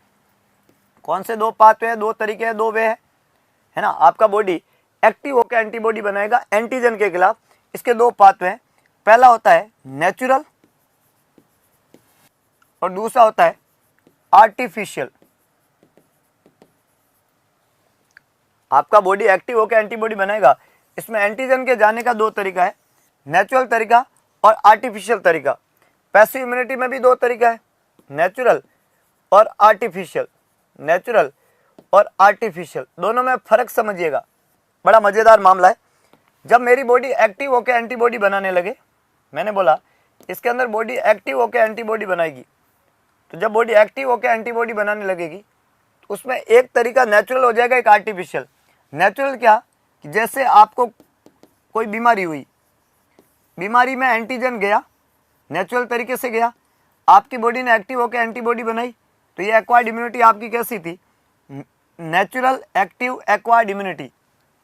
कौन से दो पाथवे हैं, दो तरीके हैं, दो वे है ना? आपका बॉडी एक्टिव होकर एंटीबॉडी बनाएगा एंटीजन के खिलाफ, इसके दो पाथवे हैं। पहला होता है नेचुरल और दूसरा होता है आर्टिफिशियल। आपका बॉडी एक्टिव होकर एंटीबॉडी बनाएगा, इसमें एंटीजन के जाने का दो तरीका है, नेचुरल तरीका और आर्टिफिशियल तरीका। पैसिव इम्यूनिटी में भी दो तरीका है, नेचुरल और आर्टिफिशियल। नेचुरल और आर्टिफिशियल दोनों में फर्क समझिएगा, बड़ा मजेदार मामला है। जब मेरी बॉडी एक्टिव होकर एंटीबॉडी बनाने लगे, मैंने बोला इसके अंदर बॉडी एक्टिव होकर एंटीबॉडी बनाएगी, तो जब बॉडी एक्टिव होकर एंटीबॉडी बनाने लगेगी तो उसमें एक तरीका नेचुरल हो जाएगा, एक आर्टिफिशियल। नेचुरल क्या, कि जैसे आपको कोई बीमारी हुई, बीमारी में एंटीजन गया, नेचुरल तरीके से गया, आपकी बॉडी ने एक्टिव होकर एंटीबॉडी बनाई, तो ये एक्वायर्ड इम्यूनिटी आपकी कैसी थी, नेचुरल एक्टिव एक्वायर्ड इम्यूनिटी,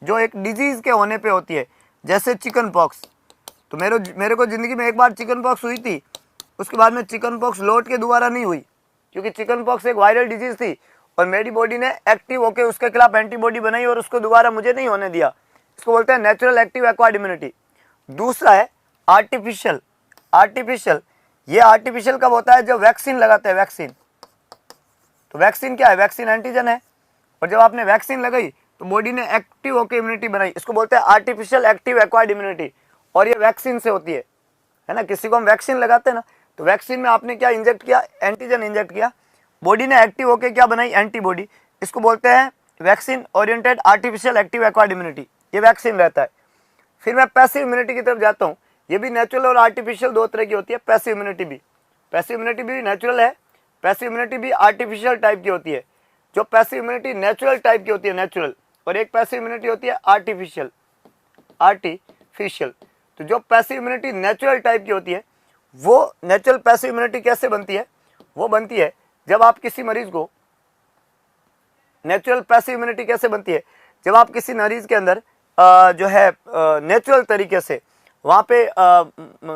जो एक डिजीज के होने पे होती है। जैसे चिकन पॉक्स, तो मेरे को जिंदगी में एक बार चिकन पॉक्स हुई थी, उसके बाद में चिकन पॉक्स लौट के दोबारा नहीं हुई, क्योंकि चिकन पॉक्स एक वायरल डिजीज थी और मेरी बॉडी ने एक्टिव होकर उसके खिलाफ एंटीबॉडी बनाई और उसको दोबारा मुझे नहीं होने दिया। इसको बोलते हैं नेचुरल एक्टिव एक्वायर्ड इम्यूनिटी। दूसरा है आर्टिफिशियल। आर्टिफिशियल, ये आर्टिफिशियल कब होता है, जब वैक्सीन लगाते हैं, वैक्सीन। तो वैक्सीन क्या है, वैक्सीन एंटीजन है, और जब आपने वैक्सीन लगाई तो बॉडी ने एक्टिव होकर इम्यूनिटी बनाई, इसको बोलते हैं आर्टिफिशियल एक्टिव एक्वायर्ड इम्यूनिटी, और ये वैक्सीन से होती है ना। किसी को हम वैक्सीन लगाते हैं ना, तो वैक्सीन में आपने क्या इंजेक्ट किया, एंटीजन इंजेक्ट किया, बॉडी ने एक्टिव होकर क्या बनाई, एंटीबॉडी। इसको बोलते हैं vaccine oriented artificial active acquired immunity, ये वैक्सीन रहता है। फिर मैं पैसिव इम्यूनिटी की तरफ जाता हूँ। ये भी नेचुरल और आर्टिफिशियल दो तरह की होती है। पैसिव इम्यूनिटी भी नेचुरल है, पैसिव इम्यूनिटी भी आर्टिफिशियल टाइप की होती है। जो पैसिव इम्यूनिटी नेचुरल टाइप की होती है, नेचुरल, और एक पैसिव इम्यूनिटी होती है आर्टिफिशियल। तो जो पैसिव इम्यूनिटी नेचुरल टाइप की होती है, वो नेचुरल पैसिव इम्यूनिटी कैसे बनती है, वो बनती है जब आप किसी मरीज को, नेचुरल पैसिव इम्यूनिटी कैसे बनती है, जब आप किसी मरीज के अंदर जो है नेचुरल तरीके से वहाँ पे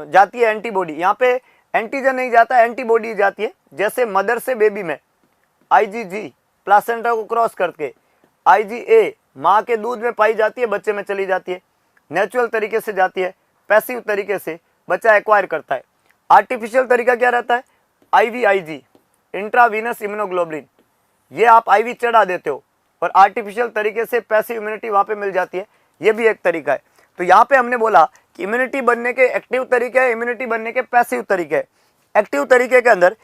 जाती है एंटीबॉडी। यहाँ पे एंटीजन नहीं जाता, एंटीबॉडी जाती है। जैसे मदर से बेबी में IgG प्लासेंटा को क्रॉस करके IgA माँ के दूध में पाई जाती है, बच्चे में चली जाती है, नेचुरल तरीके से जाती है, पैसिव तरीके से बच्चा एक्वायर करता है। आर्टिफिशियल तरीका क्या रहता है, IVIG इंट्रावीनस इम्यूनोग्लोबुलिन, ये आप IV चढ़ा देते हो और आर्टिफिशियल तरीके से पैसिव इम्यूनिटी वहाँ पे मिल जाती है, ये भी एक तरीका है। तो यहाँ पे हमने बोला कि इम्यूनिटी बनने के एक्टिव तरीके हैं, इम्यूनिटी बनने के पैसिव तरीके हैं। एक्टिव तरीके के अंदर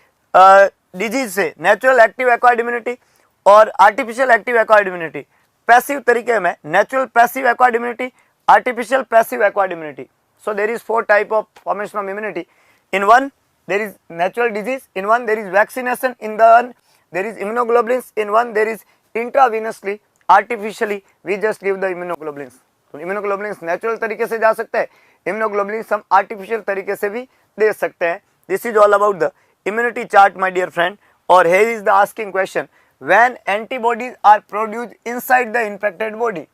डिजीज से नेचुरल एक्टिव एक्वायर्ड इम्यूनिटी और artificial active acquired immunity. Passive तरीके में natural passive acquired immunity, artificial passive acquired immunity. So there is 4 type of formation of immunity. In one there is natural disease, in one there is vaccination, in the one there is immunoglobulins, in one there is intravenously, artificially we just give the immunoglobulins. तो immunoglobulins natural तरीके से जा सकते हैं, immunoglobulins हम artificial तरीके से भी दे सकते हैं। This is all about the immunity chart my dear friend. और here is the asking question, when antibodies are produced inside the infected body,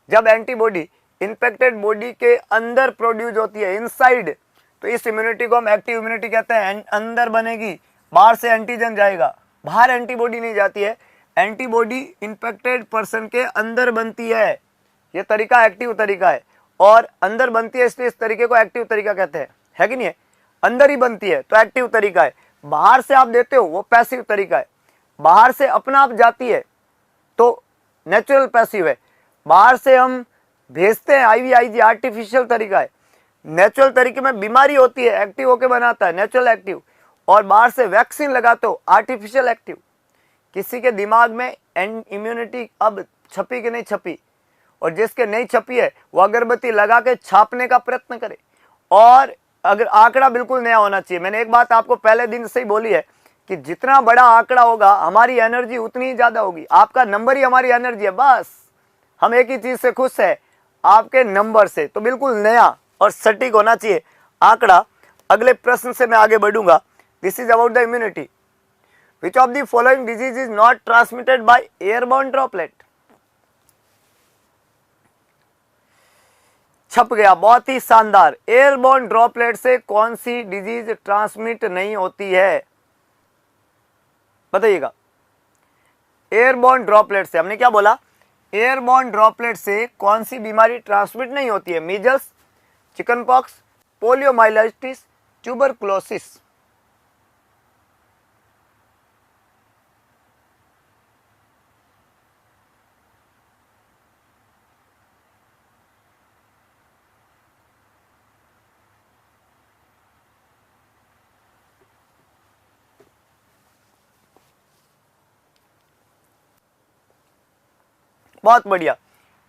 जब एंटीबॉडी इन्फेक्टेड बॉडी के अंदर प्रोड्यूस होती है, इनसाइड, तो इस इम्यूनिटी को हम एक्टिव इम्यूनिटी कहते हैं। अंदर बनेगी, बाहर से एंटीजन जाएगा, बाहर एंटीबॉडी नहीं जाती है, एंटीबॉडी इन्फेक्टेड पर्सन के अंदर बनती है। ये तरीका एक्टिव तरीका है, और अंदर बनती है इसलिए इस तरीके को एक्टिव तरीका कहते हैं, है कि नहीं है। अंदर ही बनती है तो एक्टिव तरीका है, बाहर से आप देते हो वो पैसिव तरीका है। बाहर से अपना आप जाती है तो नेचुरल पैसिव है, बाहर से हम भेजते हैं IVIG आर्टिफिशियल तरीका है। नेचुरल तरीके में बीमारी होती है, एक्टिव होके बनाता है नेचुरल एक्टिव, और बाहर से वैक्सीन लगाते हो आर्टिफिशियल एक्टिव। किसी के दिमाग में इम्यूनिटी अब छपी कि नहीं छपी, और जिसके नहीं छपी है वो अगरबत्ती लगा के छापने का प्रयत्न करे। और अगर आंकड़ा बिल्कुल नया होना चाहिए, मैंने एक बात आपको पहले दिन से ही बोली है कि जितना बड़ा आंकड़ा होगा हमारी एनर्जी उतनी ही ज्यादा होगी। आपका नंबर ही हमारी एनर्जी है, बस हम एक ही चीज से खुश है, आपके नंबर से। तो बिल्कुल नया और सटीक होना चाहिए आंकड़ा। अगले प्रश्न से मैं आगे बढ़ूंगा। This is about the immunity. Which of the following disease is not transmitted by airborne droplet. छप गया, बहुत ही शानदार। एयरबॉर्न ड्रॉपलेट से कौन सी डिजीज ट्रांसमिट नहीं होती है, बताइएगा। एयरबॉर्न ड्रॉपलेट से हमने क्या बोला, एयरबॉर्न ड्रॉपलेट से कौन सी बीमारी ट्रांसमिट नहीं होती है, मीजल्स, चिकनपॉक्स, पोलियोमाइलाइटिस, ट्यूबरकुलोसिस। बहुत बढ़िया।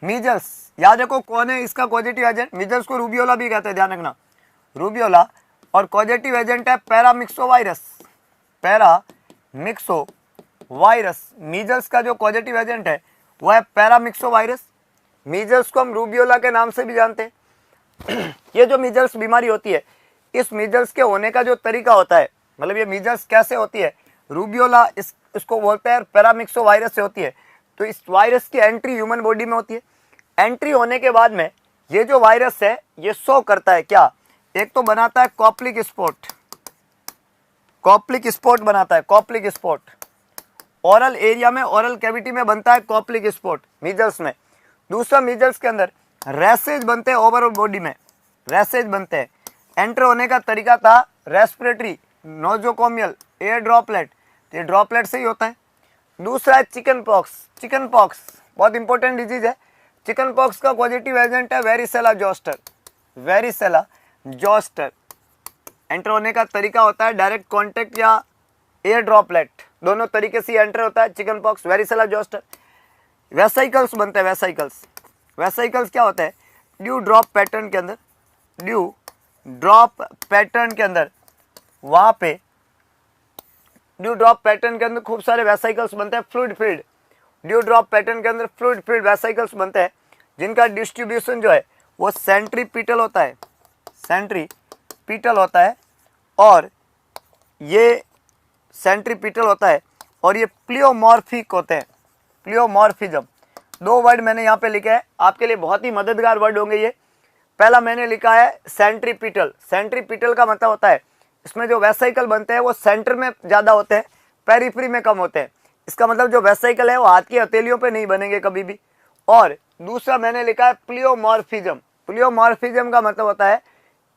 मीजल्स याद रखो कौन है इसका पॉजिटिव एजेंट, मीजल्स को रूबियोला भी कहते हैं, ध्यान रखना रूबियोला, और पॉजिटिव एजेंट है पैरामिक्सोवायरस, पैरामिक्सोवायरस। मीजल्स का जो पॉजिटिव एजेंट है वो है पैरामिक्सोवायरस। मीजल्स को हम रूबियोला के नाम से भी जानते हैं। ये जो मीजल्स बीमारी होती है, इस मीजल्स के होने का जो तरीका होता है, मतलब ये मीजल्स कैसे होती है, रूबियोला इसको बोलते हैं, पैरामिक्सो वायरस से होती है। तो इस वायरस की एंट्री ह्यूमन बॉडी में होती है। एंट्री होने के बाद में ये जो वायरस है ये शो करता है क्या, एक तो बनाता है कॉप्लिक स्पॉट बनाता है, कॉप्लिक स्पॉट ओरल एरिया में, ओरल कैविटी में बनता है कॉप्लिक स्पॉट मीजल्स में। दूसरा मीजल्स के अंदर रैसेज बनते हैं, ओवरऑल बॉडी में रैसेज बनते हैं। एंटर होने का तरीका था रेस्पिरेटरी, नोजोकोमियल, एयर ड्रॉपलेट, ये ड्रॉपलेट से ही होता है। दूसरा है चिकन पॉक्स बहुत इंपॉर्टेंट डिजीज है। चिकन पॉक्स का पॉजिटिव एजेंट है वेरिसेला जोस्टर। एंटर होने का तरीका होता है डायरेक्ट कॉन्टेक्ट या एयर ड्रॉपलेट, दोनों तरीके से एंटर होता है chicken pox, varicella zoster. Vesicles बनते हैं, वेसाइकल्स क्या होता है, ड्यू ड्रॉप पैटर्न के अंदर वहाँ पे ड्यू ड्रॉप पैटर्न के अंदर खूब सारे वेसाइकल्स बनते हैं, fluid field, dew drop pattern के अंदर फ्लूइड फील्ड वेसाइकल्स बनते हैं, जिनका डिस्ट्रीब्यूशन जो है वो सेंट्रीपिटल होता है और ये सेंट्रीपिटल होता है और ये प्लियोमॉर्फिक होते हैं, प्लियोमॉर्फिज्म। दो वर्ड मैंने यहाँ पे लिखे हैं, आपके लिए बहुत ही मददगार वर्ड होंगे ये। पहला मैंने लिखा है सेंट्रीपिटल का मतलब होता है इसमें जो वेसाइकल बनते हैं वो सेंटर में ज़्यादा होते हैं, पेरिफेरी में कम होते हैं। इसका मतलब जो वेसाइकल है वो हाथ की हथेलियों पे नहीं बनेंगे कभी भी। और दूसरा मैंने लिखा है प्लियोमॉर्फिज्म का मतलब होता है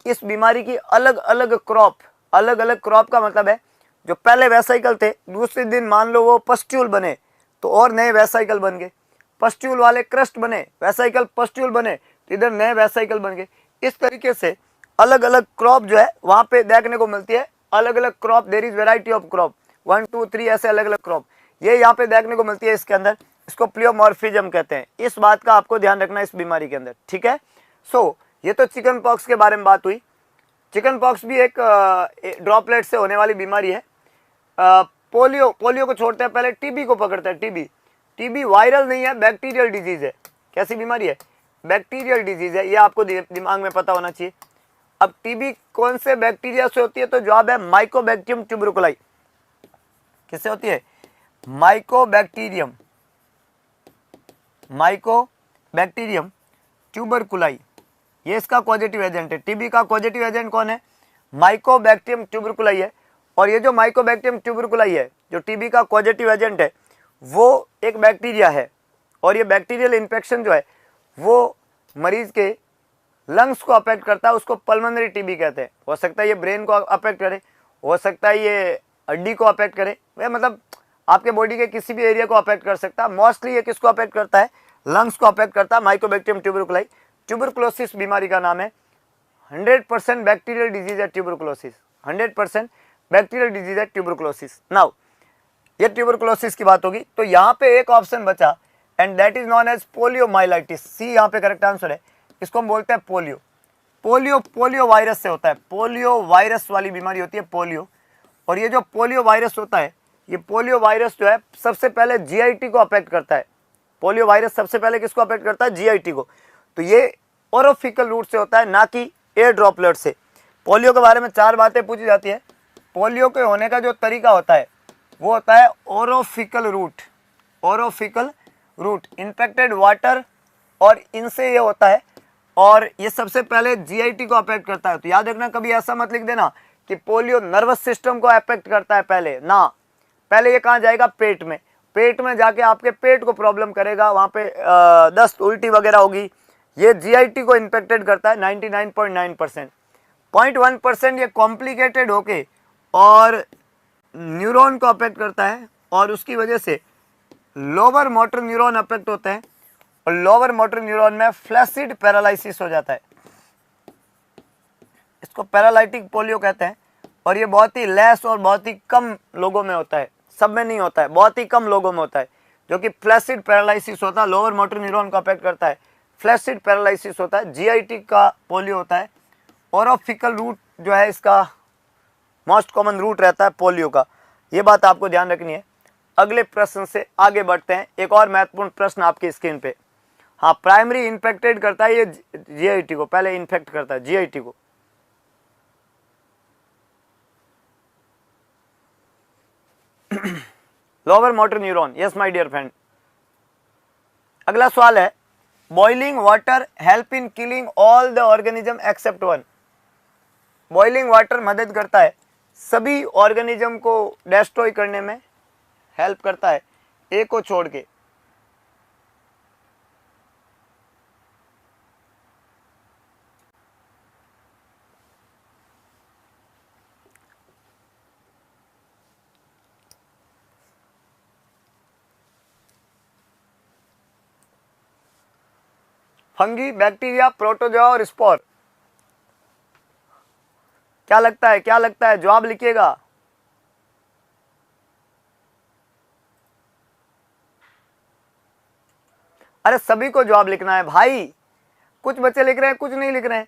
इस बीमारी की अलग अलग क्रॉप का मतलब है जो पहले वेसाइकल थे, दूसरे दिन मान लो वो पस्ट्यूल बने तो और नए वेसाइकल बन गए, पस्ट्यूल वाले क्रस्ट बने, वेसाइकल पस्ट्यूल बने तो इधर नए वेसाइकल बन गए। इस तरीके से अलग अलग क्रॉप जो है वहाँ पे देखने को मिलती है, अलग अलग crop, there is variety of crop, 1 2 3 ऐसे अलग अलग क्रॉप ये यहाँ पे देखने को मिलती है इसके अंदर, इसको प्लियोमॉर्फिज्म कहते हैं। इस बात का आपको ध्यान रखना है इस बीमारी के अंदर, ठीक है। सो ये तो चिकन पॉक्स के बारे में बात हुई। चिकन पॉक्स भी एक ड्रॉपलेट से होने वाली बीमारी है। पोलियो को छोड़ते हैं, पहले टीबी को पकड़ते हैं। टीबी वायरल नहीं है, बैक्टीरियल डिजीज है। कैसी बीमारी है, बैक्टीरियल डिजीज है, ये आपको दिमाग में पता होना चाहिए। अब टीबी कौन से बैक्टीरिया से होती है, तो जवाब है माइकोबैक्टीरियम ट्यूबरकुलाई। किससे होती है, माइकोबैक्टीरियम ट्यूबरकुलाई, ये इसका पॉजिटिव एजेंट है। टीबी का पॉजिटिव एजेंट कौन है, माइकोबैक्टीरियम ट्यूबरकुलाई है। और ये जो माइकोबैक्टीरियम ट्यूबरकुलाई है, जो टीबी का पॉजिटिव एजेंट है, वो एक बैक्टीरिया है और ये बैक्टीरियल इन्फेक्शन जो है वो मरीज के लंग्स को अफेक्ट करता है, उसको पल्मोनरी टीबी कहते हैं। हो सकता है ये ब्रेन को अफेक्ट करे, हो सकता है ये हड्डी को अफेक्ट करे, वह मतलब आपके बॉडी के किसी भी एरिया को अफेक्ट कर सकता है। मोस्टली ये किसको अफेक्ट करता है, लंग्स को अफेक्ट करता है। माइकोबैक्टीरियम ट्यूबरकुलाई ट्यूबरकुलोसिस बीमारी का नाम है। 100% बैक्टीरियल डिजीज है ट्यूबरकुलोसिस, 100% बैक्टीरियल डिजीज है ट्यूबरकुलोसिस। नाउ ये ट्यूबरकुलोसिस की बात होगी तो यहाँ पे एक ऑप्शन बचा and that is known as poliomyelitis. C यहाँ पे करेक्ट आंसर है, इसको हम बोलते हैं पोलियो वायरस से होता है, पोलियो वायरस वाली बीमारी होती है पोलियो। और ये जो पोलियो वायरस होता है, ये पोलियो वायरस जो है सबसे पहले जीआईटी को अफेक्ट करता है। पोलियो वायरस सबसे पहले किसको अफेक्ट करता है, जीआईटी को। तो ये ओरोफिकल रूट से होता है, ना कि एयर ड्रॉपलेट से। पोलियो के बारे में 4 बातें पूछी जाती है। पोलियो के होने का जो तरीका होता है वो होता है ओरोफिकल रूट, इन्फेक्टेड वाटर और इनसे ये होता है, और ये सबसे पहले जीआईटी को अफेक्ट करता है। तो याद रखना, कभी ऐसा मत लिख देना कि पोलियो नर्वस सिस्टम को अफेक्ट करता है पहले ना, पहले ये कहाँ जाएगा, पेट में जाके आपके पेट को प्रॉब्लम करेगा, वहाँ पे दस्त उल्टी वगैरह होगी। ये जीआईटी को इन्फेक्टेड करता है 99.9%। 0.1% ये कॉम्प्लिकेटेड होके और न्यूरॉन को अफेक्ट करता है और उसकी वजह से लोअर मोटर न्यूरॉन अफेक्ट होते हैं और लोअर मोटर न्यूरॉन में फ्लैसिड पैरालिसिस हो जाता है। इसको पैरालाइटिक पोलियो कहते हैं और ये बहुत ही लेस और बहुत ही कम लोगों में होता है, सब में नहीं होता है, बहुत ही कम लोगों में होता है। जो कि फ्लैसिड पैरालिसिस होता है, लोअर मोटर न्यूरॉन को अफेक्ट करता है, फ्लैसिड पैरालिसिस होता है। जीआईटी का पोलियो होता है। ओरोफिकल रूट जो है इसका मोस्ट कॉमन रूट रहता है पोलियो का, ये बात आपको ध्यान रखनी है। अगले प्रश्न से आगे बढ़ते हैं। एक और महत्वपूर्ण प्रश्न आपकी स्क्रीन पे। हाँ, प्राइमरी इन्फेक्टेड करता है ये जीआईटी को, पहले इन्फेक्ट करता है जीआईटी को। Lower motor neuron, yes my dear friend. अगला सवाल है, boiling water help in killing all the organism except one. Boiling water मदद करता है सभी ऑर्गेनिज्म को डिस्ट्रॉय करने में, हेल्प करता है एक को छोड़ के। फंगी, बैक्टीरिया, प्रोटोजोआ और स्पोर। क्या लगता है, क्या लगता है? जवाब लिखिएगा। अरे सभी को जवाब लिखना है भाई, कुछ बच्चे लिख रहे हैं, कुछ नहीं लिख रहे हैं।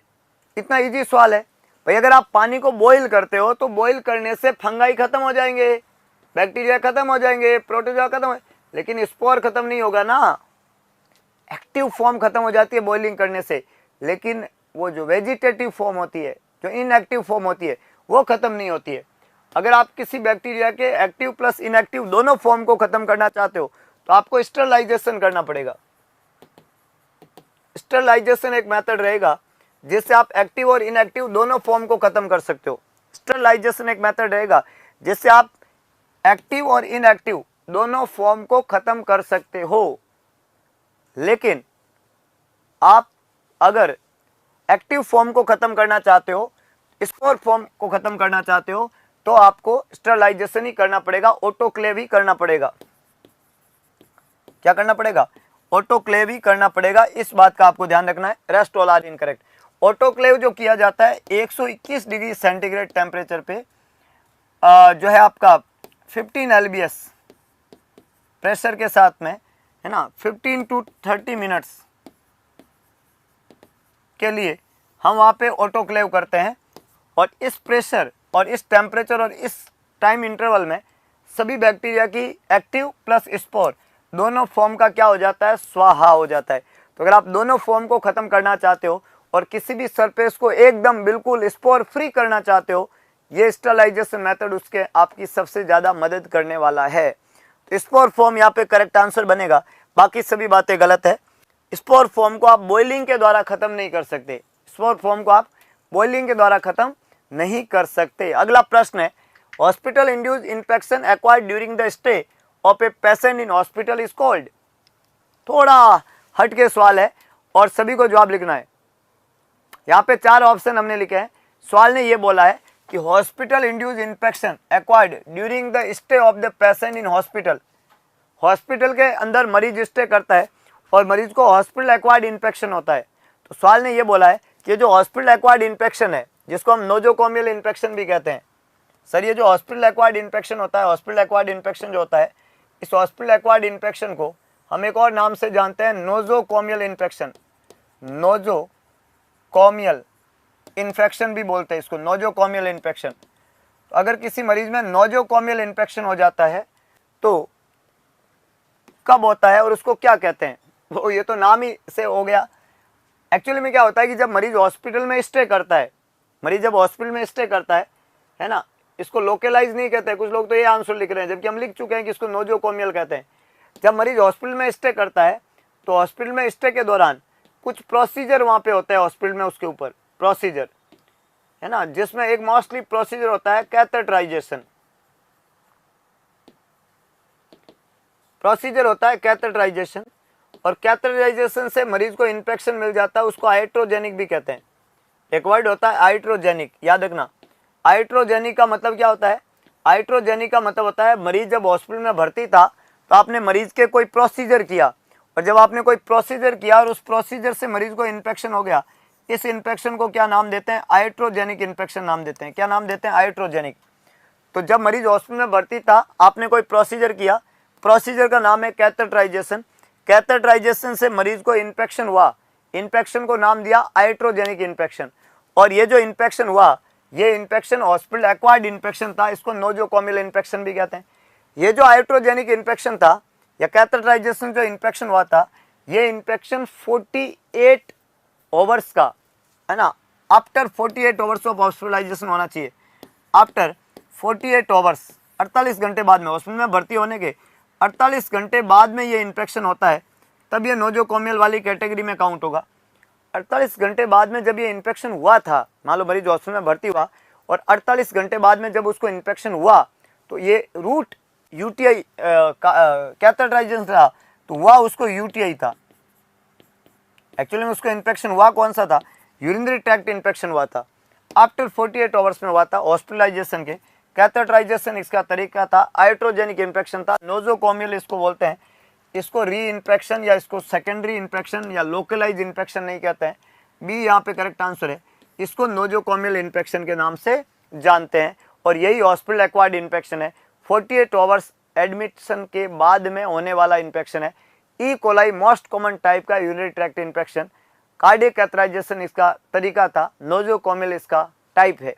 इतना इजी सवाल है भाई। अगर आप पानी को बॉईल करते हो तो बॉईल करने से फंगाई खत्म हो जाएंगे, बैक्टीरिया खत्म हो जाएंगे, प्रोटोजोआ खत्म हो, लेकिन स्पोर खत्म नहीं होगा ना। एक्टिव फॉर्म खत्म हो जाती है बॉइलिंग करने से, लेकिन वो जो वेजिटेटिव फॉर्म होती है, जो इनएक्टिव फॉर्म होती है, वो खत्म नहीं होती है। अगर आप किसी बैक्टीरिया के एक्टिव प्लस इनएक्टिव दोनों फॉर्म को खत्म करना चाहते हो तो आपको स्टरलाइजेशन करना पड़ेगा। स्टरलाइजेशन एक मेथड रहेगा जिससे आप एक्टिव और इनएक्टिव दोनों फॉर्म को खत्म कर सकते हो। स्टरलाइजेशन एक मेथड रहेगा जिससे आप एक्टिव और इनएक्टिव दोनों फॉर्म को खत्म कर सकते हो। लेकिन आप अगर एक्टिव फॉर्म को खत्म करना चाहते हो, स्पोर फॉर्म को खत्म करना चाहते हो, तो आपको स्टरलाइजेशन ही करना पड़ेगा, ऑटोक्लेव ही करना पड़ेगा। क्या करना पड़ेगा? ऑटोक्लेव ही करना पड़ेगा। इस बात का आपको ध्यान रखना है। Rest all are incorrect. Autoclave जो किया जाता है 121 डिग्री सेंटीग्रेड टेम्परेचर पे जो है आपका 15 LBS प्रेशर के साथ में, है ना, 15 to 30 मिनट्स के लिए हम वहाँ पे ऑटोक्लेव करते हैं। और इस प्रेशर और इस टेम्परेचर और इस टाइम इंटरवल में सभी बैक्टीरिया की एक्टिव प्लस स्पोर दोनों फॉर्म का क्या हो जाता है? स्वाहा हो जाता है। तो अगर आप दोनों फॉर्म को खत्म करना चाहते हो और किसी भी सरफेस को एकदम बिल्कुल स्पोर फ्री करना चाहते हो, ये स्टरलाइजेशन मेथड उसके आपकी सबसे ज़्यादा मदद करने वाला है। तो स्पोर फॉर्म यहाँ पे करेक्ट आंसर बनेगा, बाकी सभी बातें गलत है। स्पोर फॉर्म को आप बॉइलिंग के द्वारा खत्म नहीं कर सकते। स्पोर फॉर्म को आप बॉइलिंग के द्वारा खत्म नहीं कर सकते। अगला प्रश्न है, hospital induced infection acquired during the stay of a patient in hospital is called. थोड़ा हटके सवाल है और सभी को जवाब लिखना है। यहाँ पे 4 ऑप्शन हमने लिखे हैं। सवाल ने ये बोला है कि hospital induced infection acquired during the stay of the patient in hospital. Hospital के अंदर मरीज स्टे करता है और मरीज को हॉस्पिटल एक्वायर्ड इन्फेक्शन होता है। तो सवाल ने ये बोला है कि जो हॉस्पिटल एक्वायर्ड इन्फेक्शन है, जिसको हम नोजोकोमियल इन्फेक्शन भी कहते हैं, सर ये जो हॉस्पिटल एक्वायर्ड इन्फेक्शन होता है, हॉस्पिटल एक्वायर्ड इन्फेक्शन जो होता है, इस हॉस्पिटल एक्वायर्ड इन्फेक्शन को हम एक और नाम से जानते हैं, नोजोकोमियल इन्फेक्शन। नोजोकोमियल इन्फेक्शन भी बोलते हैं इसको, नोजोकोमियल इन्फेक्शन। तो अगर किसी मरीज में नोजोकोमियल इन्फेक्शन हो जाता है तो कब होता है और उसको क्या कहते हैं? वो ये तो नाम ही से हो गया। एक्चुअली में क्या होता है कि जब मरीज हॉस्पिटल में स्टे करता है, मरीज जब हॉस्पिटल में स्टे करता है ना, इसको लोकलाइज नहीं कहते। कुछ लोग तो ये आंसर लिख रहे हैं जबकि हम लिख चुके हैं कि इसको नोजोकोमियल कहते हैं। जब मरीज हॉस्पिटल में स्टे करता है तो हॉस्पिटल में स्टे के दौरान कुछ प्रोसीजर वहाँ पे होता है हॉस्पिटल में, उसके ऊपर प्रोसीजर, है ना, जिसमें एक मोस्टली प्रोसीजर होता है कैथेटराइजेशन। प्रोसीजर होता है कैथेटराइजेशन, और कैथेटराइजेशन से मरीज को इन्फेक्शन मिल जाता है, उसको आइट्रोजेनिक भी कहते हैं। एक वर्ड होता है आइट्रोजेनिक, याद रखना। आइट्रोजेनिक का मतलब क्या होता है? आइट्रोजेनिक का मतलब होता है मरीज जब हॉस्पिटल में भर्ती था तो आपने मरीज के कोई प्रोसीजर किया, और जब आपने कोई प्रोसीजर किया और उस प्रोसीजर से मरीज को इन्फेक्शन हो गया, इस इन्फेक्शन को क्या नाम देते हैं? आइट्रोजेनिक इन्फेक्शन नाम देते हैं। क्या नाम देते हैं? आइट्रोजेनिक। तो जब मरीज हॉस्पिटल में भर्ती था, आपने कोई प्रोसीजर किया, प्रोसीजर का नाम है कैथेटराइजेशन। कैथेटराइजेशन से मरीज को इन्फेक्शन हुआ, इन्फेक्शन को नाम दिया आइट्रोजेनिक इन्फेक्शन। और ये जो इन्फेक्शन हुआ, ये इन्फेक्शन हॉस्पिटल एक्वायर्ड इन्फेक्शन था, इसको नोजोकोमियल इन्फेक्शन भी कहते हैं। ये जो आइट्रोजेनिक इन्फेक्शन था या कैथेटराइजेशन जो इन्फेक्शन हुआ था, ये इन्फेक्शन 48 आवर्स का, है ना, आफ्टर 48 आवर्स ऑफ हॉस्पिटलाइजेशन होना चाहिए। आफ्टर 48 आवर्स, 48 घंटे बाद में, हॉस्पिटल में भर्ती होने के 48 घंटे बाद में ये इन्फेक्शन होता है, तब ये नोजोकोमियल वाली कैटेगरी में काउंट होगा। 48 घंटे बाद में जब ये इन्फेक्शन हुआ था, मान लो मरीज हॉस्पिटल में भर्ती हुआ और 48 घंटे बाद में जब उसको इन्फेक्शन हुआ, तो ये रूट यूटीआई कैथेटराइजेशन था, तो हुआ उसको यूटीआई था। एक्चुअली में उसको इन्फेक्शन हुआ कौन सा था, यूरिनरी ट्रैक्ट इन्फेक्शन हुआ था। आफ्टर 48 आवर्स में हुआ था हॉस्पिटलाइजेशन के। कैथेटराइजेशन इसका तरीका था, आइट्रोजेनिक इन्फेक्शन था, नोजोकोमियल इसको बोलते हैं। इसको री इन्फेक्शन या इसको सेकेंडरी इन्फेक्शन या लोकलाइज इन्फेक्शन नहीं कहते हैं, बी यहाँ पे करेक्ट आंसर है। इसको नोजोकोमियल इन्फेक्शन के नाम से जानते हैं और यही हॉस्पिटल एक्वायर्ड इन्फेक्शन है। 48 आवर्स एडमिशन के बाद में होने वाला इन्फेक्शन है। E coli most common type का urinary tract infection. Cardiac catheterization इसका तरीका था, नोजोकोमियल इसका टाइप है।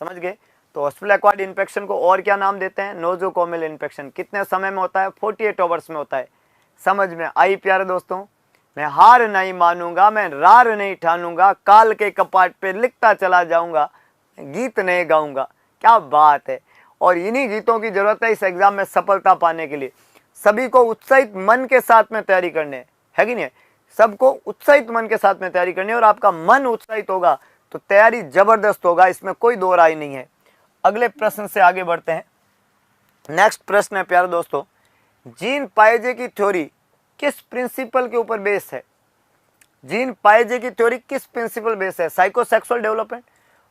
समझ गए? तो हॉस्पिटल एक्वायर्ड इन्फेक्शन को और क्या नाम देते हैं, नोजोकोमियल इन्फेक्शन। कितने समय में होता है, 48 आवर्स में होता है। समझ में आई प्यारे दोस्तों? मैं हार नहीं मानूंगा, मैं रार नहीं ठानूंगा, काल के कपाट पे लिखता चला जाऊंगा, गीत नहीं गाऊंगा। क्या बात है! और इन्हीं गीतों की जरूरत है इस एग्जाम में सफलता पाने के लिए। सभी को उत्साहित मन के साथ में तैयारी करने है कि नहीं? सबको उत्साहित मन के साथ में तैयारी करनी है और आपका मन उत्साहित होगा तो तैयारी जबरदस्त होगा, इसमें कोई दो राय नहीं है। अगले प्रश्न से आगे बढ़ते हैं। नेक्स्ट प्रश्न है प्यारे दोस्तों, जीन पाएजे की थ्योरी किस प्रिंसिपल के ऊपर बेस है? जीन पाएजे की थ्योरी किस प्रिंसिपल बेस है? Psychosexual development,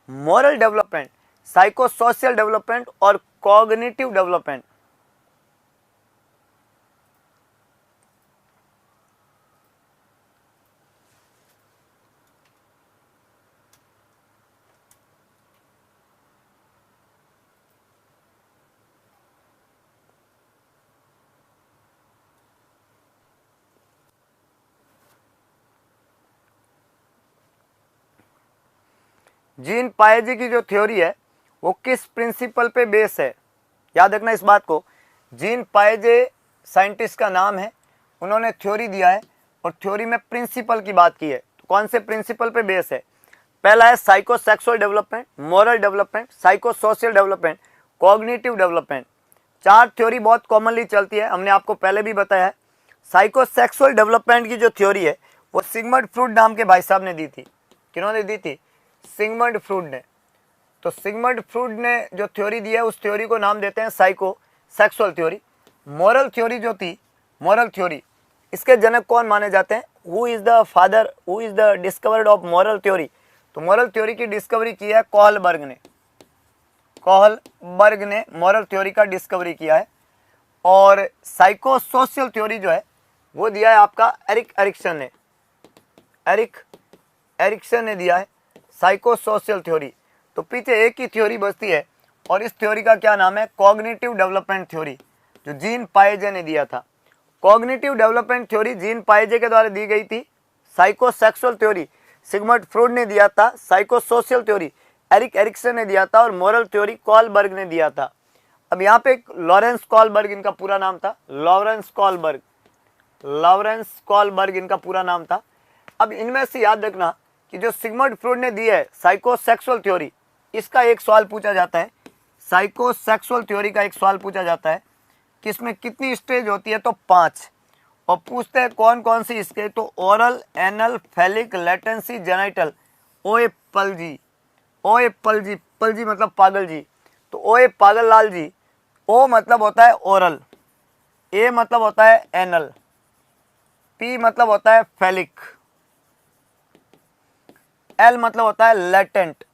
moral development, psycho social development और कॉग्निटिव डेवलपमेंट। जीन पाएजे की जो थ्योरी है वो किस प्रिंसिपल पे बेस है? याद रखना इस बात को। जीन पाएजे साइंटिस्ट का नाम है, उन्होंने थ्योरी दिया है और थ्योरी में प्रिंसिपल की बात की है। तो कौन से प्रिंसिपल पे बेस है? पहला है psychosexual development, moral development, psycho social development, cognitive development. चार थ्योरी बहुत कॉमनली चलती है, हमने आपको पहले भी बताया है। साइकोसेक्सुअल डेवलपमेंट की जो थ्योरी है वो सिगमंड फ्रूड नाम के भाई साहब ने दी थी। किन्होंने दी थी? सिगमंड फ्रूड ने। तो सिगमंड फ्रूड ने जो थ्योरी दी है उस थ्योरी को नाम देते हैं psycho sexual theory. Moral theory जो थी, मोरल थ्योरी, इसके जनक कौन माने जाते हैं? Who is the father, who is the discovered of moral theory? तो मोरल थ्योरी की डिस्कवरी की है कोहलबर्ग ने। कोहलबर्ग ने मोरल थ्योरी का डिस्कवरी किया है। और साइको सोशल थ्योरी जो है वो दिया है आपका एरिक एरिक्सन ने। एरिक एरिक्सन ने दिया है साइको सोशल थ्योरी। तो पीछे एक ही थ्योरी बचती है और इस थ्योरी का क्या नाम है? कॉग्निटिव डेवलपमेंट थ्योरी, जो जीन पाएजे ने दिया था। कॉग्निटिव डेवलपमेंट थ्योरी जीन पाएजे के द्वारा दी गई थी। Psycho sexual theory Sigmund Freud ने दिया था। Psycho social theory Erik Erikson ने दिया था और मोरल थ्योरी कोहलबर्ग ने दिया था। अब यहाँ पे लॉरेंस कोहलबर्ग इनका पूरा नाम था, लॉरेंस कोहलबर्ग। लॉरेंस कोहलबर्ग इनका पूरा नाम था। अब इनमें से याद रखना कि जो सिगमंड फ्रूड ने दी है साइकोसेक्सुअल थ्योरी, इसका एक सवाल पूछा जाता है। साइकोसेक्सुअल थ्योरी का एक सवाल पूछा जाता है कि इसमें कितनी स्टेज होती है? तो 5। और पूछते हैं कौन कौन सी स्टेज? तो ओरल, एनल, फेलिक, लेटेंसी, जेनाइटल। ओए पलजी, ओए पलजी, पलजी मतलब पागल जी। तो ओए पागल लाल जी, ओ मतलब होता है ओरल, ए मतलब होता है एनल, पी मतलब होता है फेलिक, एल मतलब होता है लेटेंट,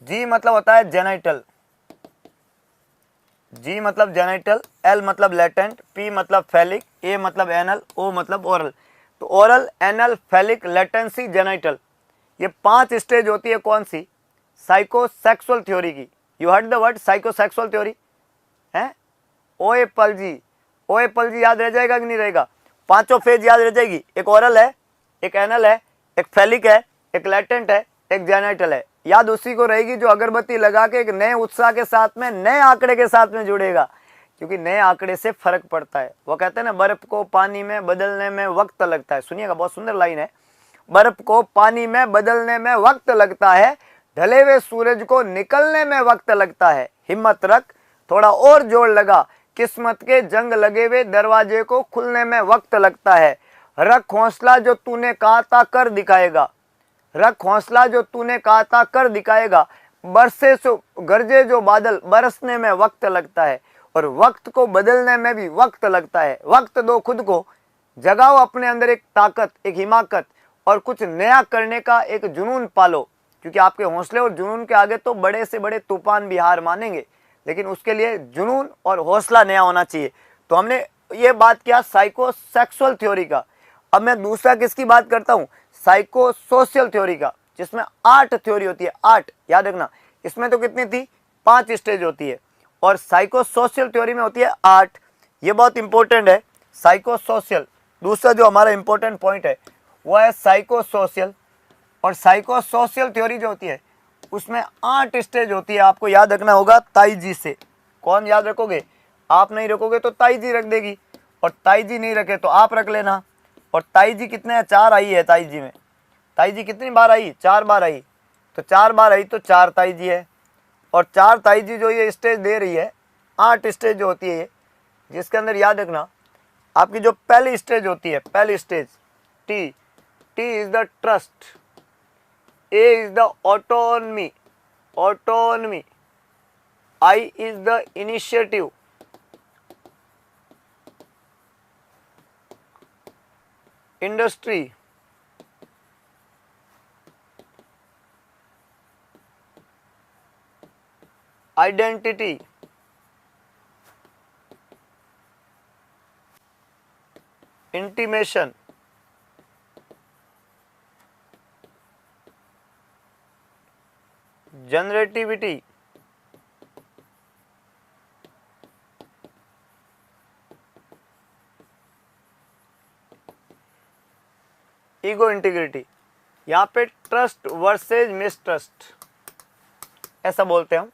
जी मतलब होता है जेनाइटल, जी मतलब जेनाइटल, एल मतलब लेटेंट, पी मतलब फेलिक, ए मतलब एनल, ओ मतलब ओरल। तो ओरल, एनल, फेलिक, लेटेंसी, जेनाइटल, ये 5 स्टेज होती है। कौन सी? साइकोसेक्सुअल थ्योरी की। You heard the word psychosexual theory है? ओ एप्पल जी, ओ एप्पल जी याद रह जाएगा कि नहीं रहेगा? पांचों फेज याद रह जाएगी। एक ओरल है, एक एनल है, एक फेलिक है, एक लैटेंट है, एक जेनाइटल है। याद उसी को रहेगी जो अगरबत्ती लगा के एक नए उत्साह के साथ में, नए आंकड़े के साथ में जुड़ेगा, क्योंकि नए आंकड़े से फर्क पड़ता है। वो कहते हैं ना, बर्फ को पानी में बदलने में वक्त लगता है। सुनिएगा, बहुत सुंदर लाइन है। बर्फ को पानी में बदलने में वक्त लगता है, ढले हुए सूरज को निकलने में वक्त लगता है। हिम्मत रख, थोड़ा और जोर लगा, किस्मत के जंग लगे हुए दरवाजे को खुलने में वक्त लगता है। रख हौसला, जो तूने कहा था कर दिखाएगा। रख हौसला, जो तूने कहा था कर दिखाएगा। बरसे सो गरजे जो बादल, बरसने में वक्त लगता है, और वक्त को बदलने में भी वक्त लगता है। वक्त दो खुद को, जगाओ अपने अंदर एक ताकत, एक हिमाकत, और कुछ नया करने का एक जुनून पालो, क्योंकि आपके हौसले और जुनून के आगे तो बड़े से बड़े तूफान भी हार मानेंगे, लेकिन उसके लिए जुनून और हौसला नया होना चाहिए। तो हमने ये बात किया साइकोसेक्सुअल थ्योरी का। अब मैं दूसरा किसकी बात करता हूँ? साइको सोशल थ्योरी का, जिसमें 8 थ्योरी होती है। 8 याद रखना। इसमें तो कितनी थी? 5 स्टेज होती है, और साइको सोशल थ्योरी में होती है 8। ये बहुत इंपॉर्टेंट है, साइको सोशल। दूसरा जो हमारा इंपॉर्टेंट पॉइंट है वो है साइको सोशल। और साइको सोशल थ्योरी जो होती है उसमें 8 स्टेज होती है। आपको याद रखना होगा ताईजी से। कौन याद रखोगे? आप नहीं रखोगे तो ताईजी रख देगी, और ताईजी नहीं रखे तो आप रख लेना। और ताईजी कितने हैं? 4 आई है ताईजी में। ताईजी कितनी बार आई? 4 बार आई। तो 4 बार आई तो 4 ताईजी है। और 4 ताईजी जो ये स्टेज दे रही है, 8 स्टेज जो होती है ये, जिसके अंदर याद रखना आपकी जो पहली स्टेज होती है, पहली stage T, T is the trust, A is the autonomy, autonomy, I is the initiative, industry, identity, intimation, generativity, ego integrity. यहाँ पे ट्रस्ट वर्सेज मिसट्रस्ट ऐसा बोलते हैं हम,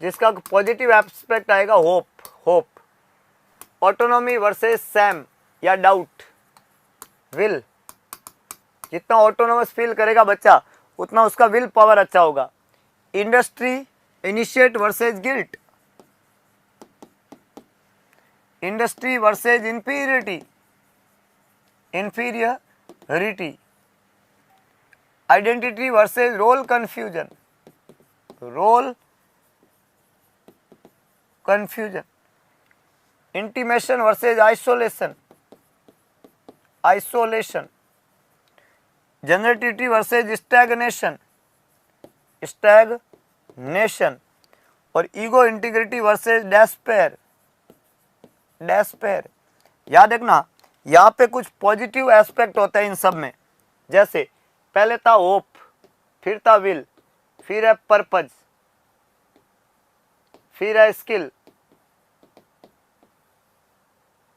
जिसका पॉजिटिव एस्पेक्ट आएगा hope, hope. Autonomy versus shame या doubt, will. जितना ऑटोनोमस फील करेगा बच्चा उतना उसका विल पावर अच्छा होगा। Industry, initiate versus guilt, industry versus inferiority, inferiority. Identity versus role confusion, role confusion. Intimation versus isolation, isolation. Generativity versus stagnation, stagnation. और ego integrity versus despair, despair. याद रखना यहाँ पे कुछ पॉजिटिव एस्पेक्ट होता है इन सब में। जैसे पहले था होप, फिर था विल, फिर है पर्पज, फिर है स्किल,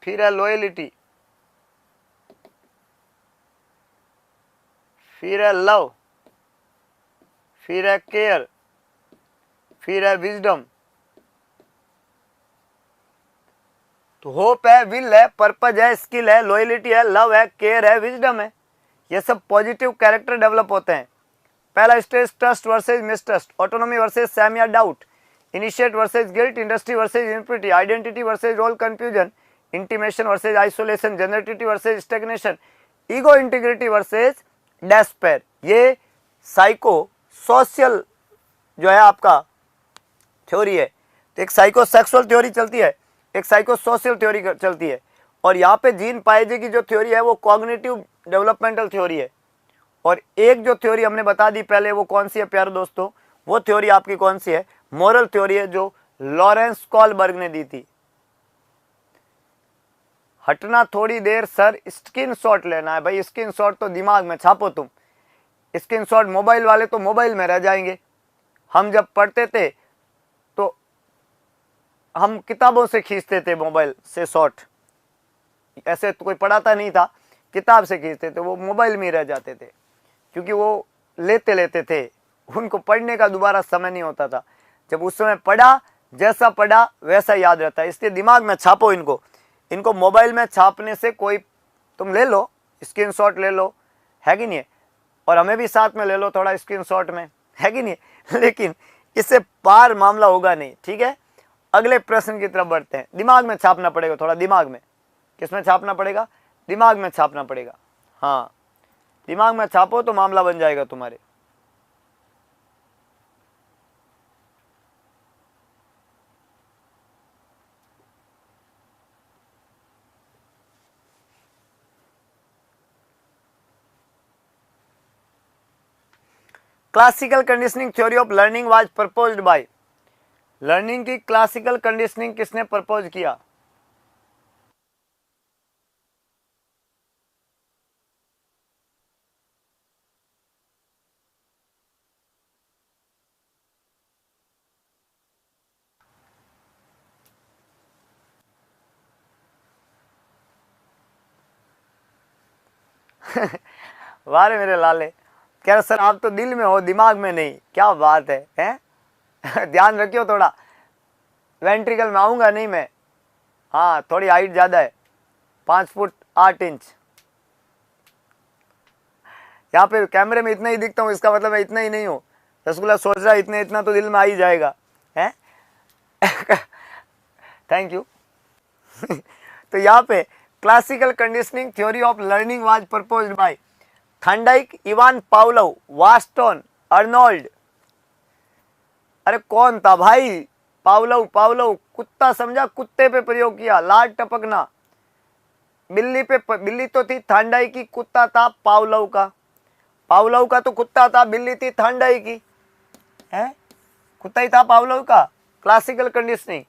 फिर है लॉयलिटी, फिर है लव, फिर है केयर, फिर है विजडम। तो होप है, विल है, पर्पज है, स्किल है, लॉयलिटी है, लव है, केयर है, विजडम है। ये सब पॉजिटिव कैरेक्टर डेवलप होते हैं। पहला stage trust versus mistrust, autonomy versus shame या doubt, initiate versus guilt, industry versus impurity, identity versus role confusion, intimation versus isolation, generativity versus stagnation, ego integrity versus despair. ये psycho social जो है आपका theory है। तो एक psycho sexual theory चलती है, एक साइको सोशल थ्योरी चलती है। और यहाँ पे जीन पाएजे की जो थ्योरी है वो कॉग्निटिव डेवलपमेंटल थ्योरी है। और एक जो थ्योरी हमने बता दी पहले, वो कौन सी है प्यारे दोस्तों? वो थ्योरी आपकी कौन सी है? मोरल थ्योरी है, जो लॉरेंस कॉलबर्ग ने दी थी। हटना थोड़ी देर सर, स्क्रीन शॉट लेना है। भाई स्क्रीन शॉट तो दिमाग में छापो तुम, स्क्रीन शॉट मोबाइल वाले तो मोबाइल में रह जाएंगे। हम जब पढ़ते थे तो हम किताबों से खींचते थे, मोबाइल से शॉर्ट, ऐसे तो कोई पढ़ाता नहीं था, किताब से खींचते थे, वो मोबाइल में ही रह जाते थे, क्योंकि वो लेते लेते थे, उनको पढ़ने का दोबारा समय नहीं होता था। जब उस समय पढ़ा, जैसा पढ़ा वैसा याद रहता है, इसलिए दिमाग में छापो इनको। इनको मोबाइल में छापने से कोई, तुम ले लो स्क्रीनशॉट ले लो, है कि नहीं है, और हमें भी साथ में ले लो थोड़ा स्क्रीनशॉट में, है कि नहीं है? लेकिन इससे पार मामला होगा नहीं, ठीक है। अगले प्रश्न की तरफ बढ़ते हैं। दिमाग में छापना पड़ेगा थोड़ा, दिमाग में, किसमें छापना पड़ेगा? दिमाग में छापना पड़ेगा। हाँ, दिमाग में छापो तो मामला बन जाएगा तुम्हारे। Classical conditioning theory of learning was proposed by, learning की क्लासिकल कंडीशनिंग किसने प्रपोज किया? वारे मेरे लाले, कह रहे सर आप तो दिल में हो, दिमाग में नहीं, क्या बात है, हैं? ध्यान रखियो थोड़ा, वेंट्रिकल में आऊंगा नहीं मैं। हाँ, थोड़ी हाइट ज्यादा है, 5 फुट 8 इंच। यहाँ पे कैमरे में इतना ही दिखता हूँ, इसका मतलब मैं इतना ही नहीं हूँ। रसगुल्ला सोच रहा है इतने, इतना तो दिल में आ ही जाएगा, है? Thank you. तो यहाँ पे classical conditioning theory of learning was proposed by Thorndike, Ivan Pavlov, Watson, Arnold. अरे कौन था भाई? पावलोव, पावलोव कुत्ता समझा, कुत्ते पे प्रयोग किया, लाड टपकना। बिल्ली पे, बिल्ली तो थी थॉर्नडाइक की, कुत्ता था पावलोव का। पावलोव का तो कुत्ता था, बिल्ली थी थॉर्नडाइक की, है? कुत्ता ही था पावलोव का। क्लासिकल कंडीशनिंग,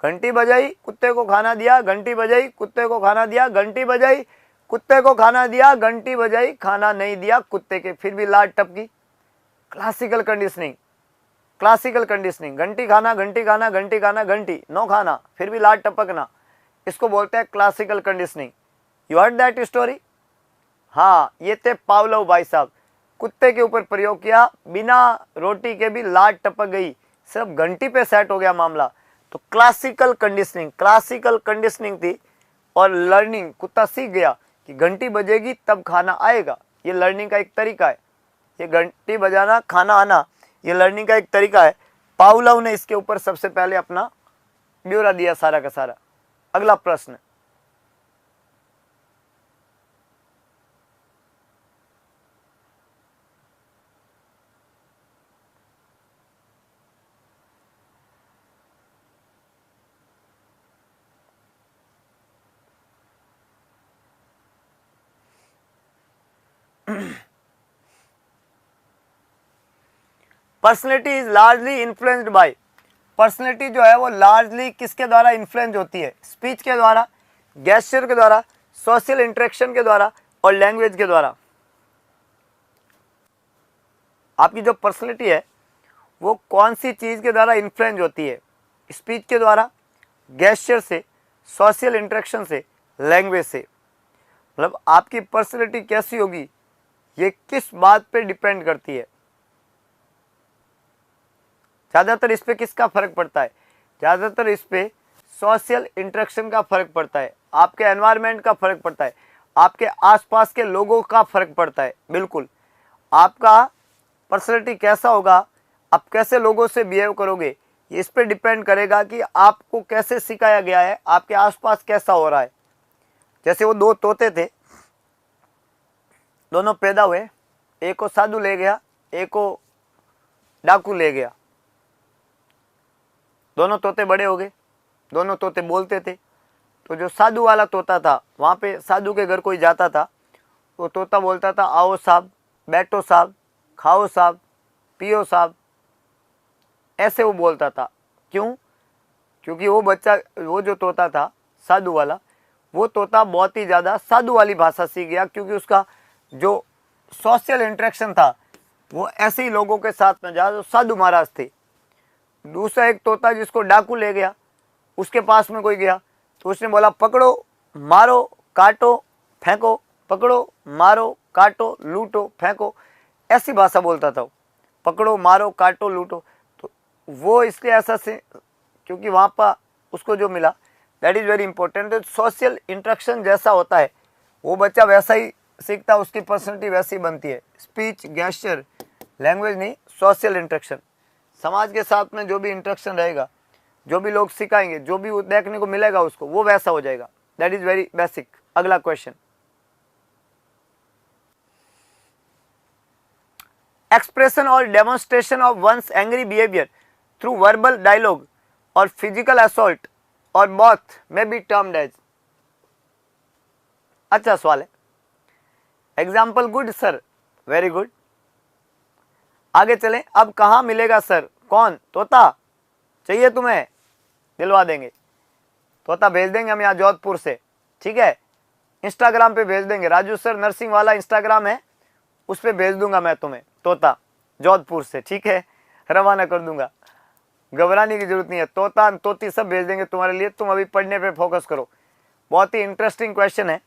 घंटी बजाई, कुत्ते को खाना दिया, घंटी बजाई, कुत्ते को खाना दिया, घंटी बजाई, कुत्ते को खाना दिया, घंटी बजाई, खाना नहीं दिया कुत्ते के, फिर भी लाड टपकी। क्लासिकल कंडीशनिंग, क्लासिकल कंडीशनिंग, घंटी खाना, घंटी खाना, घंटी खाना, घंटी नो खाना, फिर भी लाड टपकना, इसको बोलते हैं classical conditioning. You heard that story? हाँ, ये थे पावलोव भाई साहब, कुत्ते के ऊपर प्रयोग किया, बिना रोटी के भी लाड टपक गई, सिर्फ घंटी पे सेट हो गया मामला। तो क्लासिकल कंडीशनिंग, क्लासिकल कंडीशनिंग थी, और लर्निंग, कुत्ता सीख गया कि घंटी बजेगी तब खाना आएगा, ये लर्निंग का एक तरीका है। ये घंटी बजाना, खाना आना, ये लर्निंग का एक तरीका है। पावलोव ने इसके ऊपर सबसे पहले अपना ब्यौरा दिया सारा का सारा। अगला प्रश्न, personality is largely influenced by, personality जो है वो लार्जली किसके द्वारा इन्फ्लुएंस होती है? स्पीच के द्वारा, गेस्चर के द्वारा, सोशल इंटरेक्शन के द्वारा, और लैंग्वेज के द्वारा। आपकी जो पर्सनैलिटी है वो कौन सी चीज के द्वारा इन्फ्लुएंस होती है? स्पीच के द्वारा, गेस्चर से, सोशल इंटरेक्शन से, लैंग्वेज से। मतलब आपकी पर्सनैलिटी कैसी होगी ये किस बात पे डिपेंड करती है? ज़्यादातर इस पे किसका फर्क पड़ता है? ज़्यादातर इस पे सोशल इंटरेक्शन का फर्क पड़ता है, आपके एनवायरनमेंट का फर्क पड़ता है, आपके आसपास के लोगों का फर्क पड़ता है। बिल्कुल, आपका पर्सनैलिटी कैसा होगा, आप कैसे लोगों से बिहेव करोगे, इस पे डिपेंड करेगा कि आपको कैसे सिखाया गया है, आपके आसपास कैसा हो रहा है। जैसे वो दो तोते थे, दोनों पैदा हुए, एक को साधु ले गया, एक को डाकू ले गया। दोनों तोते बड़े हो गए, दोनों तोते बोलते थे। तो जो साधु वाला तोता था, वहाँ पे साधु के घर कोई जाता था तो तोता बोलता था, आओ साहब, बैठो साहब, खाओ साहब, पियो साहब, ऐसे वो बोलता था। क्यों? क्योंकि वो बच्चा, वो जो तोता था साधु वाला, वो तोता बहुत ही ज़्यादा साधु वाली भाषा सीख गया, क्योंकि उसका जो सोशल इंटरेक्शन था वो ऐसे ही लोगों के साथ में जा जो साधु महाराज थे। दूसरा एक तोता जिसको डाकू ले गया, उसके पास में कोई गया तो उसने बोला पकड़ो, मारो, काटो, फेंको, पकड़ो, मारो, काटो, लूटो, फेंको, ऐसी भाषा बोलता था वो। पकड़ो, मारो, काटो, लूटो। तो वो इसलिए ऐसा से क्योंकि वहाँ पर उसको जो मिला दैट इज़ वेरी इंपॉर्टेंट। तो सोशल इंटरेक्शन जैसा होता है वो बच्चा वैसा ही सीखता है, उसकी पर्सनैलिटी वैसी बनती है। स्पीच, गेस्चर, लैंग्वेज नहीं, सोशल इंटरेक्शन। समाज के साथ में जो भी इंटरेक्शन रहेगा, जो भी लोग सिखाएंगे, जो भी देखने को मिलेगा उसको, वो वैसा हो जाएगा। That is very basic. अगला क्वेश्चन, एक्सप्रेशन और demonstration of one's angry behaviour through verbal dialogue और फिजिकल असॉल्ट और both may be termed as. अच्छा सवाल है। Example good sir, very good. आगे चलें। अब कहाँ मिलेगा सर? कौन? तोता चाहिए तुम्हें? दिलवा देंगे, तोता भेज देंगे हम यहाँ जोधपुर से, ठीक है। इंस्टाग्राम पे भेज देंगे, राजू सर नर्सिंग वाला इंस्टाग्राम है, उस पर भेज दूंगा मैं तुम्हें तोता जोधपुर से, ठीक है, रवाना कर दूंगा। घबराने की जरूरत नहीं है, तोता तोती सब भेज देंगे तुम्हारे लिए। तुम अभी पढ़ने पे फोकस करो। बहुत ही इंटरेस्टिंग क्वेश्चन है।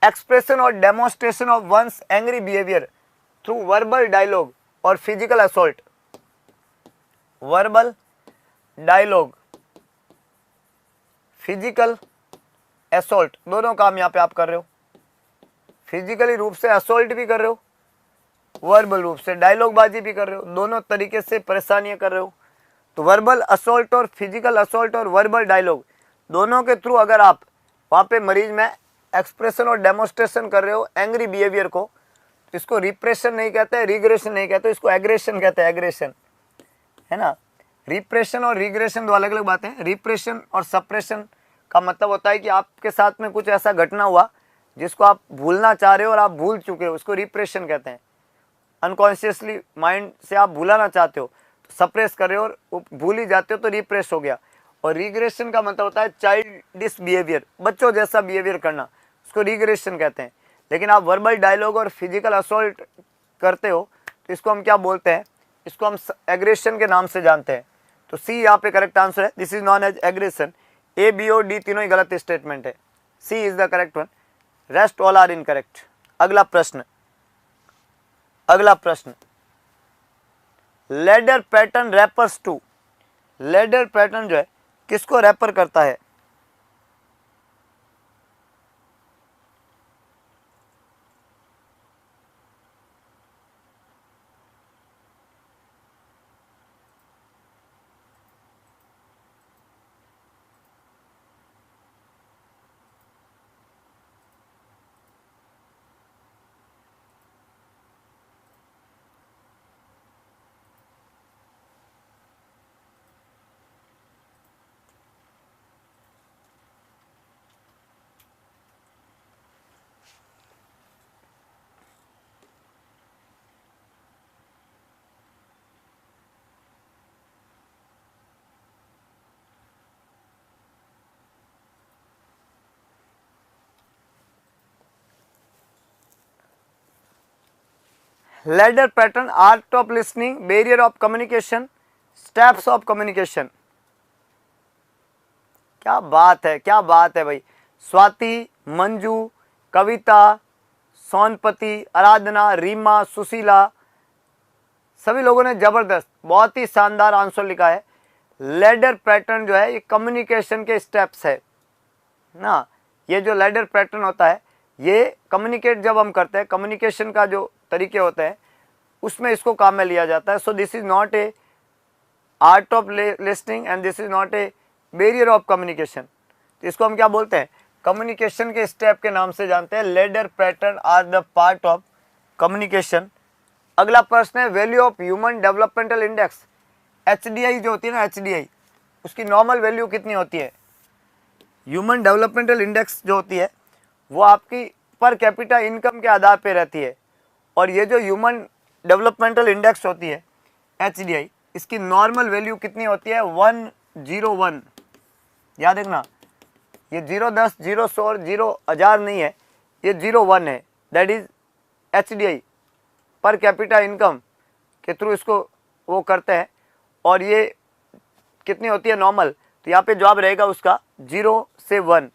एक्सप्रेशन और demonstration of one's angry behaviour through verbal dialogue और physical assault. Verbal dialogue, physical assault, दोनों काम यहाँ पे आप कर रहे हो। फिजिकली रूप से असॉल्ट भी कर रहे हो, वर्बल रूप से डायलॉग बाजी भी कर रहे हो, दोनों तरीके से परेशानियां कर रहे हो। तो वर्बल असॉल्ट और फिजिकल असॉल्ट और वर्बल डायलॉग दोनों के थ्रू अगर आप वहाँ पे मरीज में एक्सप्रेशन और डेमोन्स्ट्रेशन कर रहे हो एंग्री बिहेवियर को, तो इसको रिप्रेशन नहीं कहते, रिग्रेशन नहीं कहते, इसको एग्रेशन कहते हैं। एग्रेशन है ना। रिप्रेशन और रिग्रेशन दो अलग अलग बातें हैं। रिप्रेशन और सप्रेशन का मतलब होता है कि आपके साथ में कुछ ऐसा घटना हुआ जिसको आप भूलना चाह रहे हो और आप भूल चुके हो, उसको रिप्रेशन कहते हैं। अनकॉन्शियसली माइंड से आप भूलाना चाहते हो तो सप्रेस कर रहे हो और भूल ही जाते हो तो रिप्रेस हो गया। और रिग्रेशन का मतलब होता है चाइल्डिश बिहेवियर, बच्चों जैसा बिहेवियर करना, उसको रिग्रेशन कहते हैं। लेकिन आप वर्बल डायलॉग और फिजिकल असॉल्ट करते हो तो इसको हम क्या बोलते हैं? इसको हम एग्रेशन के नाम से जानते हैं। तो सी यहाँ पे करेक्ट आंसर है। This is known as aggression. A, B और डी तीनों ही गलत स्टेटमेंट है। C is the correct one, rest all are incorrect. अगला प्रश्न, अगला प्रश्न, ladder pattern refers to. Ladder pattern जो है किसको रेपर करता है? Ladder pattern, art of listening, barrier of communication, steps of communication। क्या बात है, क्या बात है भाई। स्वाति, मंजू, कविता, सोनपति, आराधना, रीमा, सुशीला, सभी लोगों ने जबरदस्त, बहुत ही शानदार आंसर लिखा है। लैडर पैटर्न जो है ये कम्युनिकेशन के स्टेप्स है ना। ये जो लैडर पैटर्न होता है ये कम्युनिकेट जब हम करते हैं, कम्युनिकेशन का जो तरीके होते हैं उसमें इसको काम में लिया जाता है। So this is not a art of listening and this is not a barrier of communication. तो इसको हम क्या बोलते हैं? कम्युनिकेशन के स्टेप के नाम से जानते हैं। Ladder pattern are the part of communication. अगला प्रश्न है value of human developmental index. HDI जो होती है ना, HDI, उसकी नॉर्मल वैल्यू कितनी होती है? ह्यूमन डेवलपमेंटल इंडेक्स जो होती है वो आपकी पर कैपिटा इनकम के आधार पे रहती है। और ये जो ह्यूमन डेवलपमेंटल इंडेक्स होती है HDI, इसकी नॉर्मल वैल्यू कितनी होती है? 101। याद रखना, ये 0, 10, 0, 100 और 0 1000 नहीं है, ये 01 है। That is HDI, per capita income के थ्रू इसको वो करते हैं। और ये कितनी होती है नॉर्मल? तो यहाँ पे जवाब रहेगा उसका 0 से 1।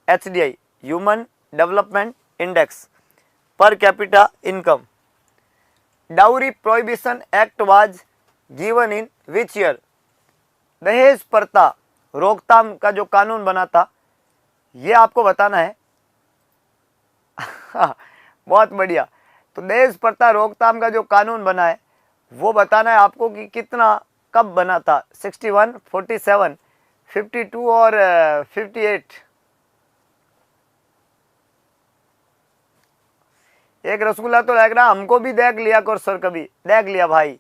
HDI human development index, per capita income. Dowry prohibition act was given in which year? दहेज प्रथा रोकथाम का जो कानून बना था, ये आपको बताना है। बहुत बढ़िया। तो दहेज प्रथा रोकथाम का जो कानून बना है वो बताना है आपको कि कितना, कब बना था। 61, 47, 52 और 58। एक रसगुल्ला तो लग रहा हमको भी देख लिया कर सर, कभी देख लिया भाई,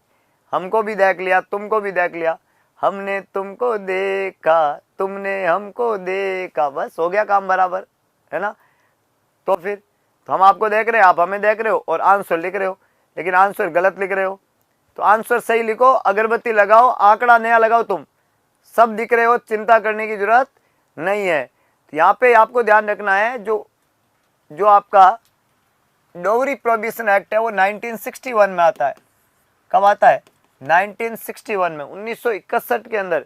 हमको भी देख लिया, तुमको भी देख लिया। हमने तुमको देखा, तुमने हमको देखा, बस हो गया काम बराबर, है ना। तो फिर तो हम आपको देख रहे हैं, आप हमें देख रहे हो और आंसर लिख रहे हो, लेकिन आंसर गलत लिख रहे हो। तो आंसर सही लिखो, अगरबत्ती लगाओ, आंकड़ा नया लगाओ, तुम सब दिख रहे हो, चिंता करने की जरूरत नहीं है। तो यहाँ पे आपको ध्यान रखना है, जो आपका डोगरी प्रोहिबिशन एक्ट है वो 1961 में आता है। कब आता है? 1961 में, 1961 के अंदर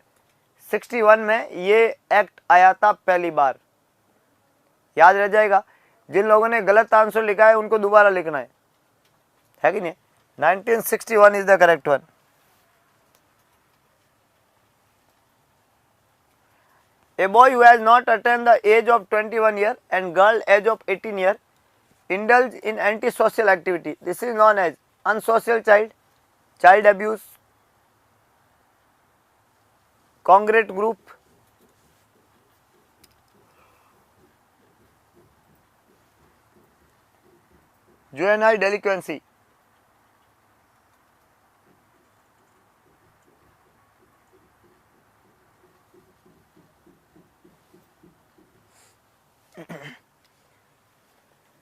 61 में ये एक्ट आया था पहली बार। याद रह जाएगा। जिन लोगों ने गलत आंसर लिखा है उनको दोबारा लिखना है कि नहीं? 1961 is the correct one. A boy who has not attained the age of 21 year and girl age of 18 year indulge in antisocial activity. This is known as unsocial child, child abuse, congregate group, juvenile delinquency.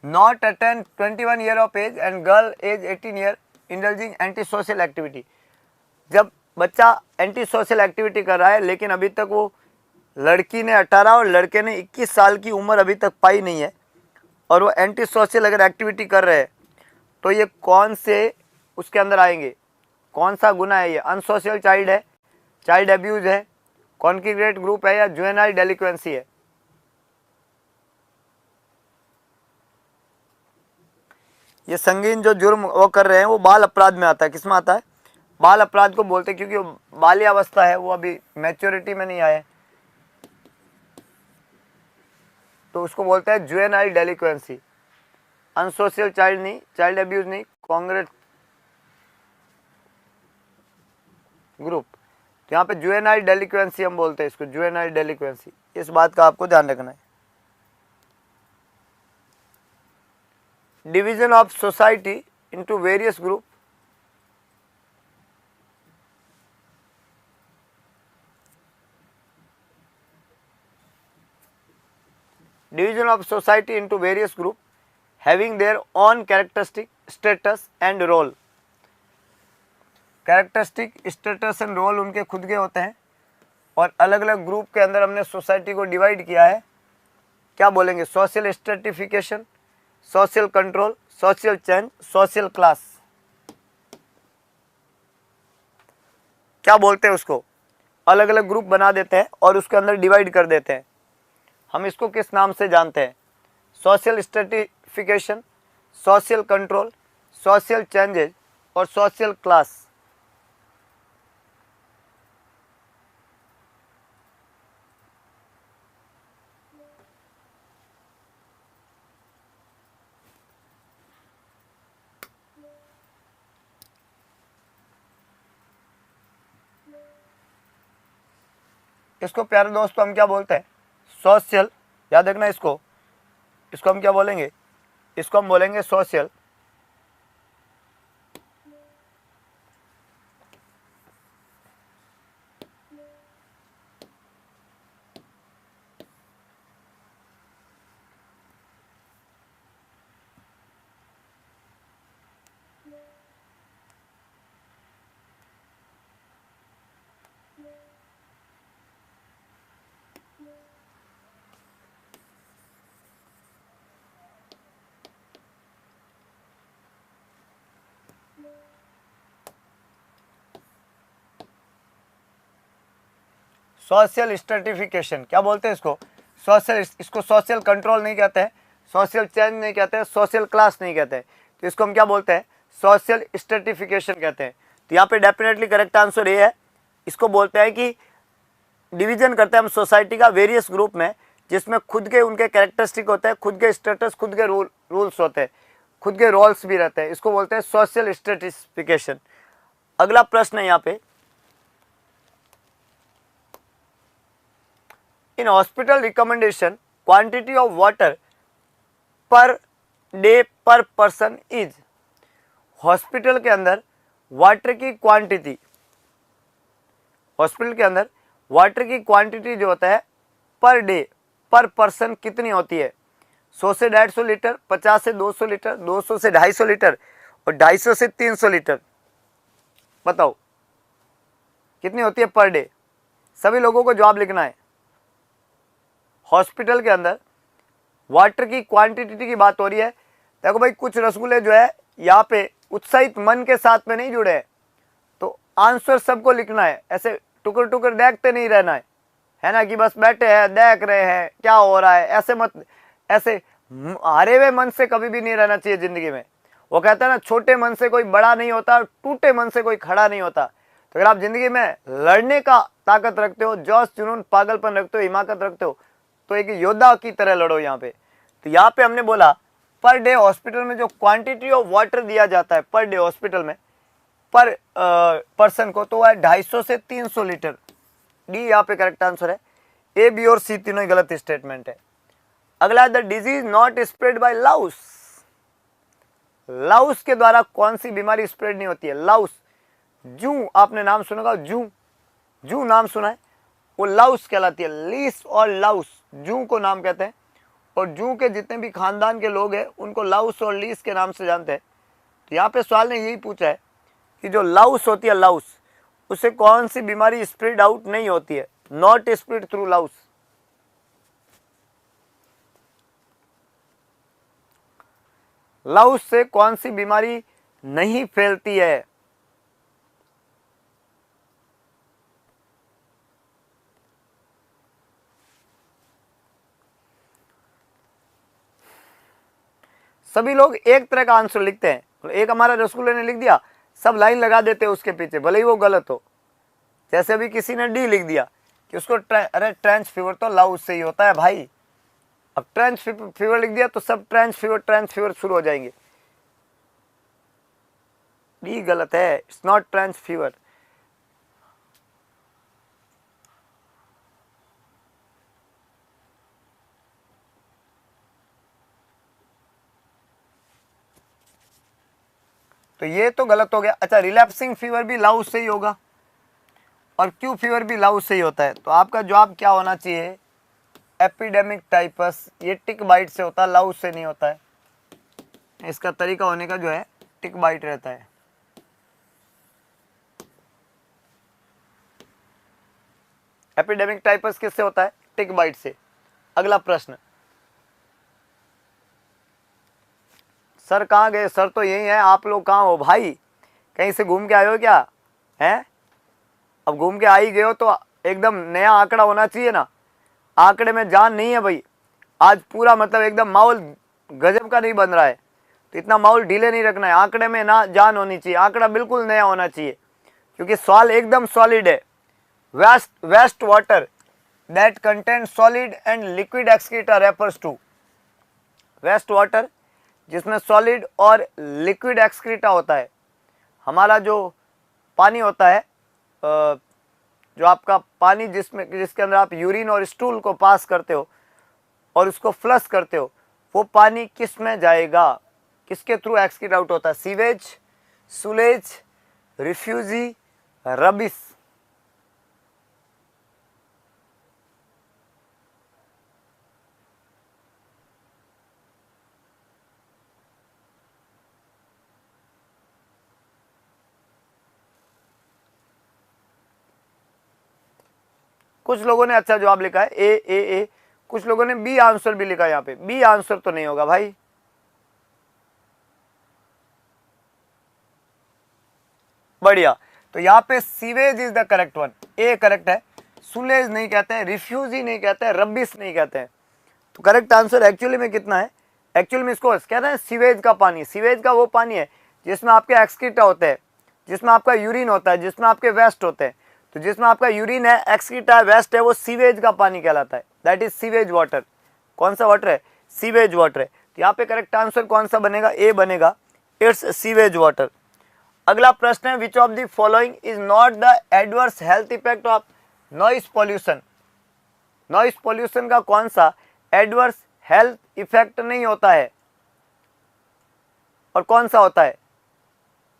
Not attain 21 year of age and girl age 18 year indulging antisocial activity. जब बच्चा anti social activity कर रहा है लेकिन अभी तक वो, लड़की ने 18 और लड़के ने 21 साल की उम्र अभी तक पाई नहीं है और वो एंटी सोशल अगर एक्टिविटी कर रहे हैं, तो ये कौन से उसके अंदर आएंगे? कौन सा गुना है ये? अनसोशल चाइल्ड है, चाइल्ड अब्यूज है, कॉन्ग्रीगेट ग्रुप है या जुवेनाइल डेलिक्वेंसी है? ये संगीन जो जुर्म वो कर रहे हैं वो बाल अपराध में आता है। किस में आता है? बाल अपराध को बोलते हैं, क्योंकि वो बाल्यावस्था है, वो अभी मैच्योरिटी में नहीं आए, तो उसको बोलते हैं जुवेनाइल डेलिक्वेंसी। अनसोशल चाइल्ड नहीं, चाइल्ड अब्यूज नहीं, कॉन्ग्रेट ग्रुप। तो यहाँ पे जुवेनाइल डेलिक्वेंसी हम बोलते हैं इसको, जुवेनाइल डेलिक्वेंसी। इस बात का आपको ध्यान रखना है। Division of society into various group. Division of society into various group having their own characteristic, status and role. Characteristic, status and role उनके खुद के होते हैं और अलग अलग ग्रुप के अंदर हमने सोसाइटी को डिवाइड किया है। क्या बोलेंगे? Social stratification, social control, social change, social class. क्या बोलते हैं उसको? अलग अलग ग्रुप बना देते हैं और उसके अंदर डिवाइड कर देते हैं। हम इसको किस नाम से जानते हैं? Social stratification, social control, social changes और सोशल क्लास। इसको प्यारे दोस्तों हम क्या बोलते हैं? सोशल। याद रखना इसको हम क्या बोलेंगे? इसको हम बोलेंगे सोशल। सोशल स्ट्रेटिफिकेशन, क्या बोलते हैं इसको, सोशल, इसको सोशल कंट्रोल नहीं कहते हैं, सोशल चेंज नहीं कहते हैं, सोशल क्लास नहीं कहते हैं, तो इसको हम क्या बोलते हैं, सोशल स्ट्रेटिफिकेशन कहते हैं। तो यहाँ पे डेफिनेटली करेक्ट आंसर ये है, इसको बोलते हैं कि डिवीजन करते हैं हम सोसाइटी का वेरियस ग्रुप में, जिसमें खुद के उनके कैरेक्टरिस्टिक होते हैं, खुद के स्टेटस, खुद के रूल्स होते हैं, खुद के रोल्स भी रहते हैं, इसको बोलते हैं सोशल स्ट्रेटिफिकेशन। अगला प्रश्न है यहाँ पे, in hospital recommendation quantity of water per day पर पर्सन इज, हॉस्पिटल के अंदर वाटर की क्वांटिटी, हॉस्पिटल के अंदर वाटर की क्वांटिटी जो होता है पर डे पर पर्सन कितनी होती है, 100 से 150 लीटर, 50 से 200 लीटर, 200 से 250 लीटर और 250 से 300 लीटर, बताओ कितनी होती है पर डे। सभी लोगों को जवाब लिखना है। हॉस्पिटल के अंदर वाटर की क्वांटिटी की बात हो रही है। देखो भाई, कुछ रसगुल्ले जो है यहाँ पे उत्साहित मन के साथ में नहीं जुड़े हैं, तो आंसर सबको लिखना है, ऐसे टुकर टुकर देखते नहीं रहना है ना, कि बस बैठे हैं देख रहे हैं क्या हो रहा है, ऐसे मत, ऐसे हारे हुए मन से कभी भी नहीं रहना चाहिए जिंदगी में। वो कहता है ना, छोटे मन से कोई बड़ा नहीं होता, टूटे मन से कोई खड़ा नहीं होता। तो अगर आप जिंदगी में लड़ने का ताकत रखते हो, जोश जुनून पागलपन रखते हो, हिमाकत रखते हो, तो एक योद्धा की तरह लड़ो यहाँ पे। तो यहाँ पे हमने बोला पर डे हॉस्पिटल में जो क्वांटिटी ऑफ वाटर दिया जाता है पर डे हॉस्पिटल में पर पर्सन को, तो वह 250 से 300 लीटर। डी यहाँ पे करेक्ट आंसर है। ए, बी और सी तीनों ही गलत स्टेटमेंट है। अगला, the disease not spread by Laue's, Laue's के द्वारा कौन सी बीमारी स्प्रेड नहीं होती है। लाउस, जू, आपने नाम सुना होगा, जू, जू नाम सुना है, वो लाउस कहलाती है। लीस और लाउस जू को नाम कहते हैं, और जू के जितने भी खानदान के लोग हैं उनको लाउस और लीस के नाम से जानते हैं। तो यहाँ पे सवाल ने यही पूछा है कि जो लाउस होती है, लाउस, उससे कौन सी बीमारी स्प्रेड आउट नहीं होती है, not spread through Laue's. Laue's से कौन सी बीमारी नहीं फैलती है। सभी लोग एक तरह का आंसर लिखते हैं, एक हमारा रसगुल्ले ने लिख दिया, सब लाइन लगा देते हैं उसके पीछे, भले ही वो गलत हो। जैसे अभी किसी ने डी लिख दिया कि उसको अरे ट्रेंच फीवर तो लाउस से ही होता है भाई। अब ट्रेंच फीवर लिख दिया तो सब ट्रेंच फीवर शुरू हो जाएंगे। डी गलत है, इट्स नॉट ट्रेंच फीवर। तो ये तो गलत हो गया। अच्छा, रिलैप्सिंग फीवर भी लाउस से ही होगा और क्यू फीवर भी लाउस से ही होता है। तो आपका जवाब क्या होना चाहिए, एपिडेमिक टाइपस। ये टिक बाइट से होता है, लाउस से नहीं होता है। इसका तरीका होने का जो है टिक बाइट रहता है। एपिडेमिक टाइपस किससे होता है, टिक बाइट से। अगला प्रश्न, सर कहाँ गए, सर तो यही है, आप लोग कहाँ हो भाई, कहीं से घूम के आए हो क्या हैं। अब घूम के आ ही गए हो तो एकदम नया आंकड़ा होना चाहिए ना, आंकड़े में जान नहीं है भाई। आज पूरा मतलब एकदम माहौल गजब का नहीं बन रहा है, तो इतना माहौल ढीले नहीं रखना है। आंकड़े में ना जान होनी चाहिए, आंकड़ा बिल्कुल नया होना चाहिए, क्योंकि सवाल एकदम सॉलिड है। Waste water that contain solid and liquid excreta refers to. Waste water जिसमें सॉलिड और लिक्विड एक्सक्रीटा होता है। हमारा जो पानी होता है, जो आपका पानी जिसके अंदर आप यूरिन और स्टूल को पास करते हो और उसको फ्लश करते हो, वो पानी किस में जाएगा, किसके थ्रू एक्सक्रीट आउट होता है, सीवेज, सुलेज, रिफ्यूजी, रबिस। कुछ लोगों ने अच्छा जवाब लिखा है ए ए ए, कुछ लोगों ने बी आंसर भी लिखा है। यहाँ पे बी आंसर तो नहीं होगा भाई। बढ़िया, तो यहाँ पे sewage is the correct one, A correct है। सुलेज नहीं कहते हैं, रिफ्यूजी नहीं कहते हैं, रबिश नहीं कहते हैं। तो करेक्ट आंसर एक्चुअली में कितना है? एक्चुअली में इसको कहते हैं सीवेज का पानी। सीवेज का वो पानी है जिसमें आपके एक्सक्रीटा होते हैं, जिसमें आपका यूरिन होता है, जिसमें आपके वेस्ट होते हैं। तो जिसमें आपका यूरिन है, एक्सक्रीटा है, वेस्ट है, वो सीवेज का पानी कहलाता है। That is sewage water. कौन सा वाटर है? सीवेज वाटर है। तो यहाँ पे करेक्ट आंसर कौन सा बनेगा? ए बनेगा, इट्स सीवेज वाटर। अगला प्रश्न है, विच of the following is not the adverse health effect of noise pollution. Noise pollution का कौन सा एडवर्स हेल्थ इफेक्ट नहीं होता है और कौन सा होता है?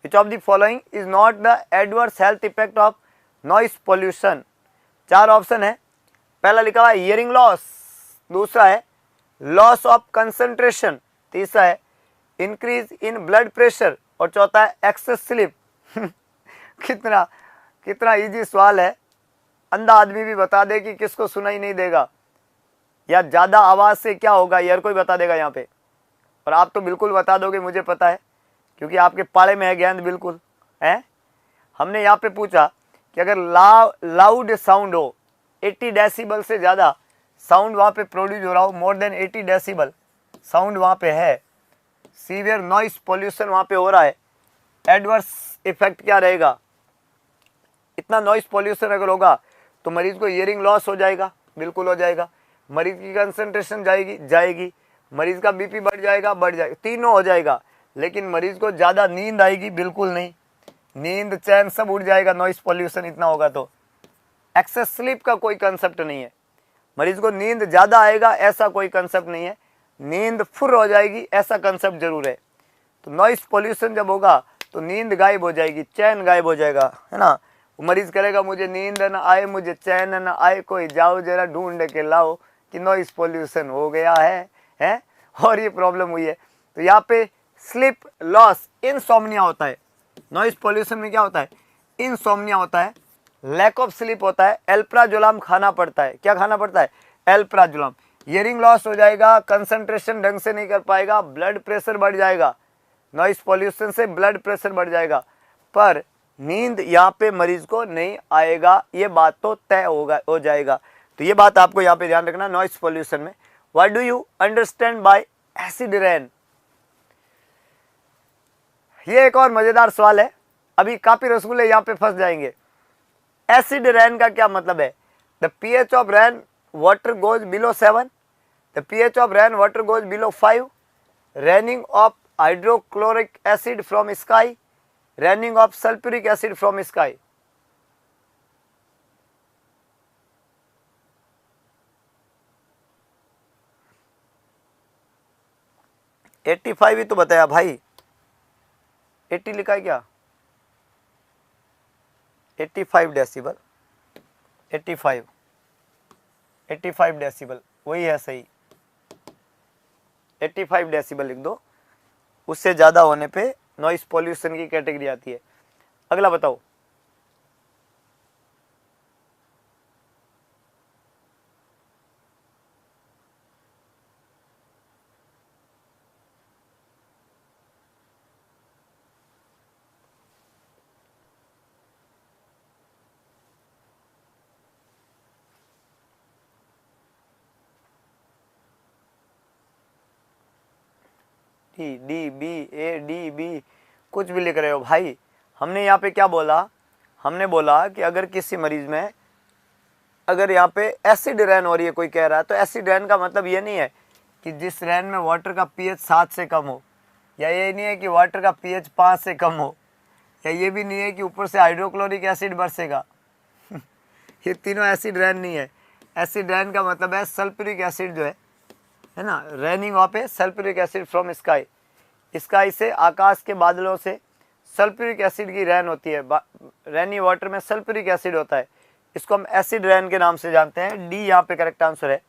विच of the following is not the adverse health effect of noise pollution. 4 option है। पहला लिखा हुआ है हियरिंग लॉस, दूसरा है लॉस ऑफ कंसंट्रेशन, तीसरा है इंक्रीज इन ब्लड प्रेशर और चौथा है एक्सेस स्लीप। कितना इजी सवाल है। अंधा आदमी भी बता दे कि किसको सुनाई नहीं देगा या ज्यादा आवाज से क्या होगा, यार कोई बता देगा यहाँ पे। और आप तो बिल्कुल बता दोगे, मुझे पता है, क्योंकि आपके पाले में है ज्ञान बिल्कुल है। हमने यहाँ पे पूछा कि अगर लाउड साउंड हो, 80 डेसिबल से ज़्यादा साउंड वहाँ पे प्रोड्यूस हो रहा हो, मोर देन 80 डेसिबल साउंड वहाँ पे है, सीवियर नॉइस पॉल्यूशन वहाँ पे हो रहा है, एडवर्स इफेक्ट क्या रहेगा? इतना नॉइस पॉल्यूशन अगर होगा तो मरीज को हियरिंग लॉस हो जाएगा, बिल्कुल हो जाएगा। मरीज की कंसंट्रेशन जाएगी, मरीज का बीपी बढ़ जाएगा, तीनों हो जाएगा। लेकिन मरीज को ज़्यादा नींद आएगी, बिल्कुल नहीं। नींद चैन सब उड़ जाएगा, नॉइस पॉल्यूशन इतना होगा तो। एक्सेस स्लीप का कोई कंसेप्ट नहीं है। मरीज को नींद ज़्यादा आएगा ऐसा कोई कंसेप्ट नहीं है, नींद फुर हो जाएगी ऐसा कंसेप्ट जरूर है। तो नॉइस पॉल्यूशन जब होगा तो नींद गायब हो जाएगी, चैन गायब हो जाएगा, है ना। मरीज करेगा मुझे नींद न आए, मुझे चैन न आए, कोई जाओ जरा ढूंढ के लाओ कि नॉइस पॉल्यूशन हो गया है और ये प्रॉब्लम हुई है। तो यहाँ पे स्लीप लॉस, इनसोम्निया होता है। नॉइस पॉल्यूशन में क्या होता है? इनसोम्निया होता है, लैक ऑफ स्लीप होता है, एल्प्राजोलाम खाना पड़ता है। क्या खाना पड़ता है? एल्प्राजोलाम। हियरिंग लॉस हो जाएगा, कंसंट्रेशन ढंग से नहीं कर पाएगा, ब्लड प्रेशर बढ़ जाएगा, नॉइस पॉल्यूशन से ब्लड प्रेशर बढ़ जाएगा, पर नींद यहाँ पे मरीज को नहीं आएगा, ये बात तो तय हो जाएगा। तो ये बात आपको यहाँ पे ध्यान रखना नॉइस पॉल्यूशन में। What do you understand by acid rain? ये एक और मजेदार सवाल है, अभी काफी रसगुल्ले यहाँ पे फंस जाएंगे। एसिड रेन का क्या मतलब है? The pH of rain water goes below 7, the pH of rain water goes below 5, raining of hydrochloric acid from sky, raining of sulphuric acid from sky. Eighty 85 ही तो बताया भाई, 80 लिखा है क्या? 85 डेसिबल, 85 डेसिबल वही है सही। 85 डेसिबल लिख दो, उससे ज़्यादा होने पे नॉइस पॉल्यूशन की कैटेगरी आती है। अगला बताओ। D B A D B कुछ भी लिख रहे हो भाई। हमने यहाँ पे क्या बोला? हमने बोला कि अगर किसी मरीज में अगर यहाँ पे एसिड रेन हो रही है, कोई कह रहा है, तो एसिड रेन का मतलब ये नहीं है कि जिस रेन में वाटर का pH 7 से कम हो, या ये नहीं है कि वाटर का pH 5 से कम हो, या ये भी नहीं है कि ऊपर से हाइड्रोक्लोरिक एसिड बरसेगा। ये तीनों एसिड रेन नहीं है। एसिड रेन का मतलब है सल्फ्यूरिक एसिड जो है ना, raining of A sulphuric acid from sky. Sky से, आकाश के बादलों से सल्फ्यूरिक एसिड की रेन होती है। रेनी वाटर में सल्फ्यूरिक एसिड होता है, इसको हम एसिड रेन के नाम से जानते हैं। डी यहाँ पे करेक्ट आंसर है।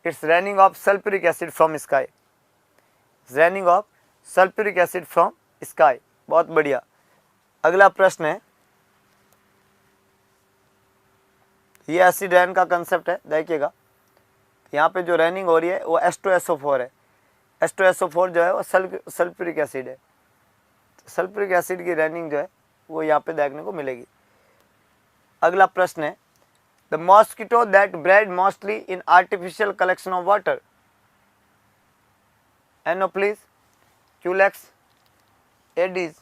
It's raining of sulphuric acid from sky, raining of sulphuric acid from sky. बहुत बढ़िया। अगला प्रश्न है, ये एसिड रेन का कंसेप्ट है, देखिएगा। यहाँ पे जो रेनिंग हो रही है वो H2SO4 है। H2SO4 जो है वो सल्फ्यूरिक एसिड है। सल्फ्यूरिक एसिड की रेनिंग जो है वो यहाँ पे देखने को मिलेगी। अगला प्रश्न है, the mosquito that breed mostly in artificial collection of water? Anopheles, culex, aedes.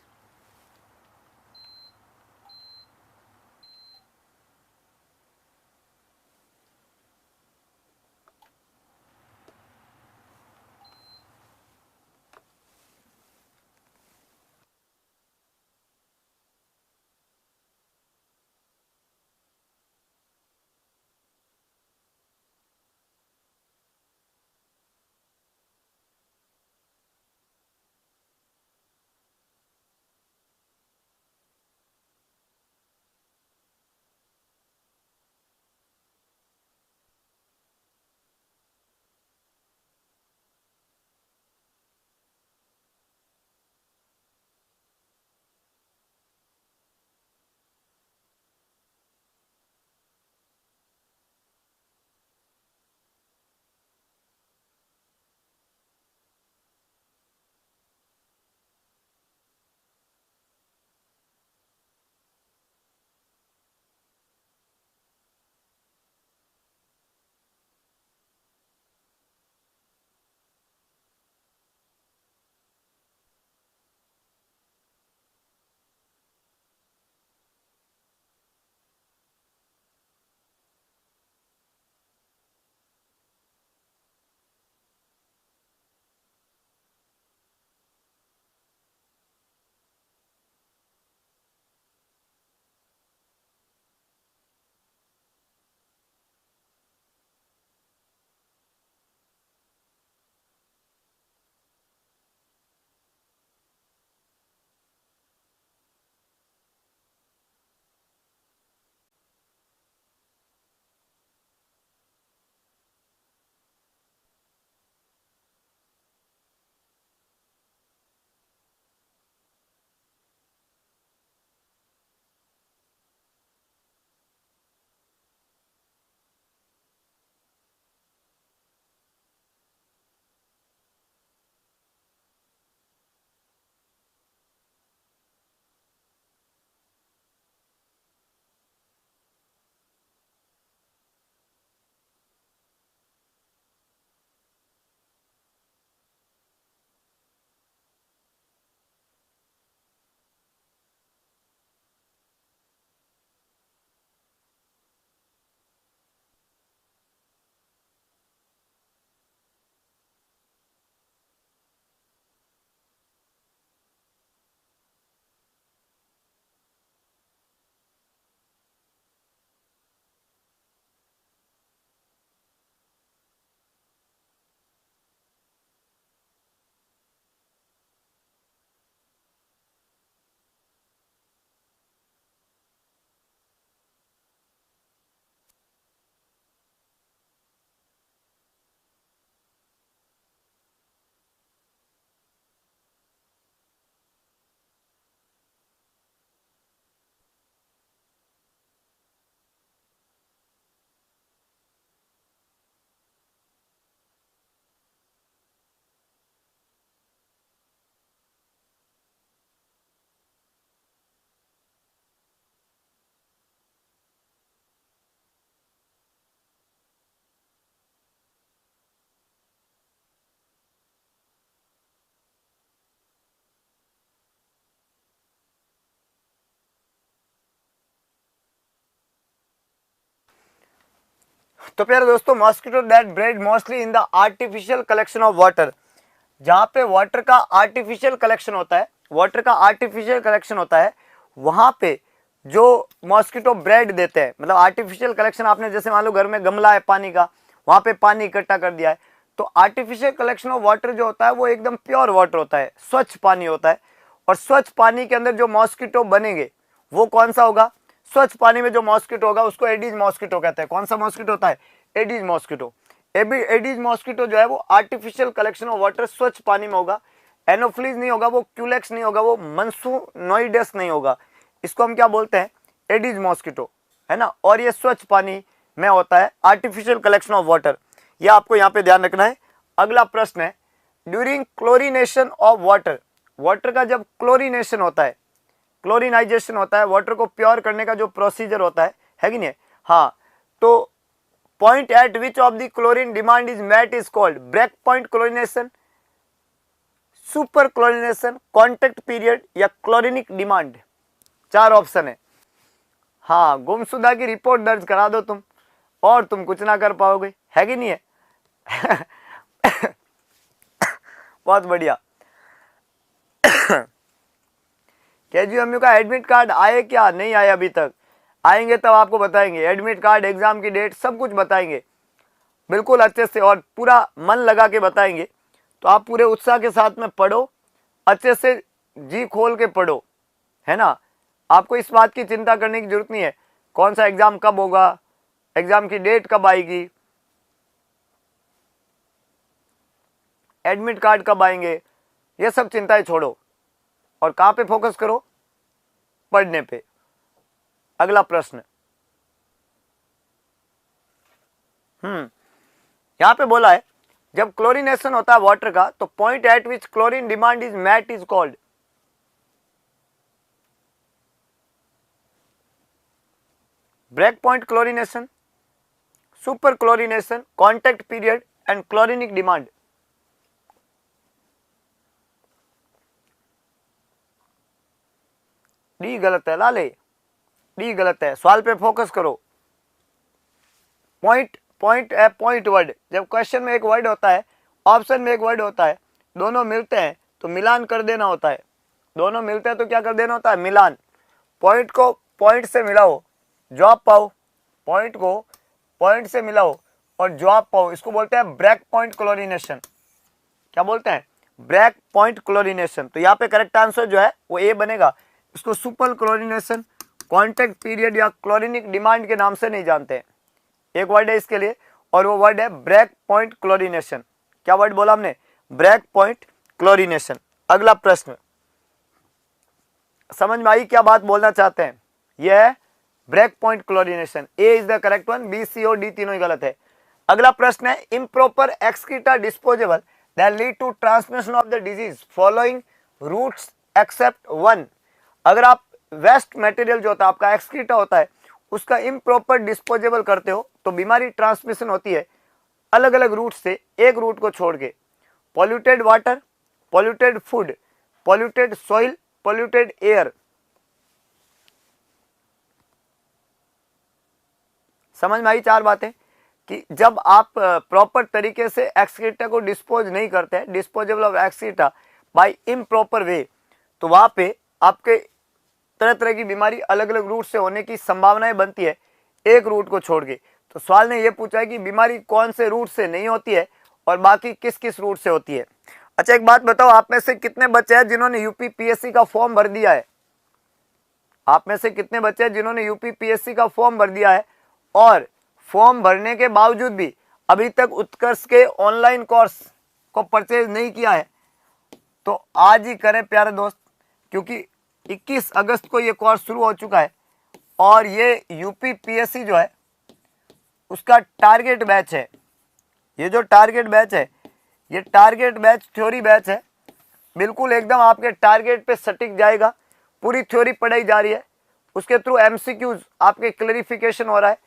तो प्यारे दोस्तों, mosquito that breed mostly in the artificial collection of water, जहां पे वाटर का आर्टिफिशियल कलेक्शन होता है, वाटर का आर्टिफिशियल कलेक्शन होता है, वहां पे जो मॉस्किटो ब्रेड देते हैं, मतलब आर्टिफिशियल कलेक्शन, आपने जैसे मान लो घर में गमला है पानी का, वहां पे पानी इकट्ठा कर दिया है, तो आर्टिफिशियल कलेक्शन ऑफ वाटर जो होता है वो एकदम प्योर वाटर होता है, स्वच्छ पानी होता है। और स्वच्छ पानी के अंदर जो मॉस्किटो बनेंगे वो कौन सा होगा? स्वच्छ पानी में जो मॉस्किटो होगा उसको एडीज मॉस्किटो कहते हैं। कौन सा मॉस्किटो होता है? Aedes mosquito. एडीज मॉस्किटो जो है वो आर्टिफिशियल कलेक्शन ऑफ वाटर स्वच्छ पानी में होगा। एनोफ्लीज नहीं होगा, वो क्यूलेक्स नहीं होगा, वो मंसूनोइडस नहीं होगा। इसको हम क्या बोलते हैं? एडीज मॉस्किटो, है ना। और ये स्वच्छ पानी में होता है, आर्टिफिशियल कलेक्शन ऑफ वाटर। ये आपको यहाँ पे ध्यान रखना है। अगला प्रश्न है, during chlorination of water, water का जब क्लोरिनेशन होता है, क्लोरिनाइजेशन होता है, वाटर को प्योर करने का जो प्रोसीजर होता है कि नहीं? हाँ, तो point at which of the chlorine demand is met is called break point chlorination, super chlorination, contact period या क्लोरिनिक डिमांड। 4 ऑप्शन है। हाँ, गुमशुदा की रिपोर्ट दर्ज करा दो तुम और तुम कुछ ना कर पाओगे, है कि नहीं है? बहुत बढ़िया। केजीएमयू का एडमिट कार्ड आए क्या? नहीं आए अभी तक, आएंगे तब आपको बताएंगे। एडमिट कार्ड, एग्जाम की डेट, सब कुछ बताएंगे बिल्कुल अच्छे से और पूरा मन लगा के बताएंगे। तो आप पूरे उत्साह के साथ में पढ़ो, अच्छे से जी खोल के पढ़ो, है ना। आपको इस बात की चिंता करने की जरूरत नहीं है कौन सा एग्जाम कब होगा, एग्जाम की डेट कब आएगी, एडमिट कार्ड कब आएंगे, ये सब चिंताएं छोड़ो और कहां पे फोकस करो? पढ़ने पे। अगला प्रश्न, यहां पे बोला है जब क्लोरीनेशन होता है वाटर का तो point at which chlorine demand is met is called. Break point chlorination, super chlorination, contact period and chlorinic demand. D गलत है लाले, डी गलत है। सवाल पे फोकस करो। पॉइंट पॉइंट वर्ड, जब क्वेश्चन में एक वर्ड होता है, ऑप्शन में एक वर्ड होता है, दोनों मिलते हैं तो मिलान कर देना होता है। दोनों मिलते हैं तो क्या कर देना होता है? मिलान। पॉइंट को पॉइंट से मिलाओ, जवाब पाओ। पॉइंट को पॉइंट से मिलाओ और जवाब पाओ, इसको बोलते हैं ब्रेक पॉइंट क्लोरीनेशन। क्या बोलते हैं? Break point chlorination. तो यहाँ पे करेक्ट आंसर जो है वो ए बनेगा। इसको सुपर क्लोरीनेशन, कॉन्टेक्ट पीरियड या क्लोरिनिक डिमांड के नाम से नहीं जानते हैं। एक वर्ड है इसके लिए और वो वर्ड है ब्रेक पॉइंट क्लोरीनेशन। क्या वर्ड बोला हमने? Break point chlorination. अगला प्रश्न, समझ में आई क्या बात बोलना चाहते हैं? यह है break point chlorination. A is the correct one, B, C और डी तीनों ही गलत है। अगला प्रश्न है improper excreta disposable that lead to transmission of the disease following routes except one. अगर आप वेस्ट मटेरियल जो होता है आपका एक्सक्रीटा होता है उसका इम्प्रॉपर डिस्पोजेबल करते हो तो बीमारी ट्रांसमिशन होती है अलग अलग रूट से, एक रूट को छोड़ के। Polluted water, polluted food, polluted soil, polluted air. समझ में आई 4 बातें कि जब आप प्रॉपर तरीके से एक्सक्रीटा को डिस्पोज नहीं करते हैं, disposable of excreta by improper way, तो वहां पे आपके तरह तरह की बीमारी अलग अलग रूट से होने की संभावनाएं बनती है एक रूट को छोड़ के। तो सवाल ने यह पूछा है कि बीमारी कौन से रूट से नहीं होती है और बाकी किस किस रूट से होती है। अच्छा एक बात बताओ, आप में से कितने बच्चे हैं जिन्होंने यूपीपीएससी का फॉर्म भर दिया है? आप में से कितने बच्चे हैं जिन्होंने यूपीपीएससी का फॉर्म भर दिया है और फॉर्म भरने के बावजूद भी अभी तक उत्कर्ष के ऑनलाइन कोर्स को परचेज नहीं किया है? तो आज ही करें प्यारे दोस्त, क्योंकि 21 अगस्त को ये कोर्स शुरू हो चुका है और ये यूपीपीएससी जो है उसका टारगेट बैच है। ये जो टारगेट बैच है ये टारगेट बैच थ्योरी बैच है, बिल्कुल एकदम आपके टारगेट पे सटीक जाएगा। पूरी थ्योरी पढ़ाई जा रही है, उसके थ्रू एमसीक्यूज आपके क्लैरिफिकेशन हो रहा है,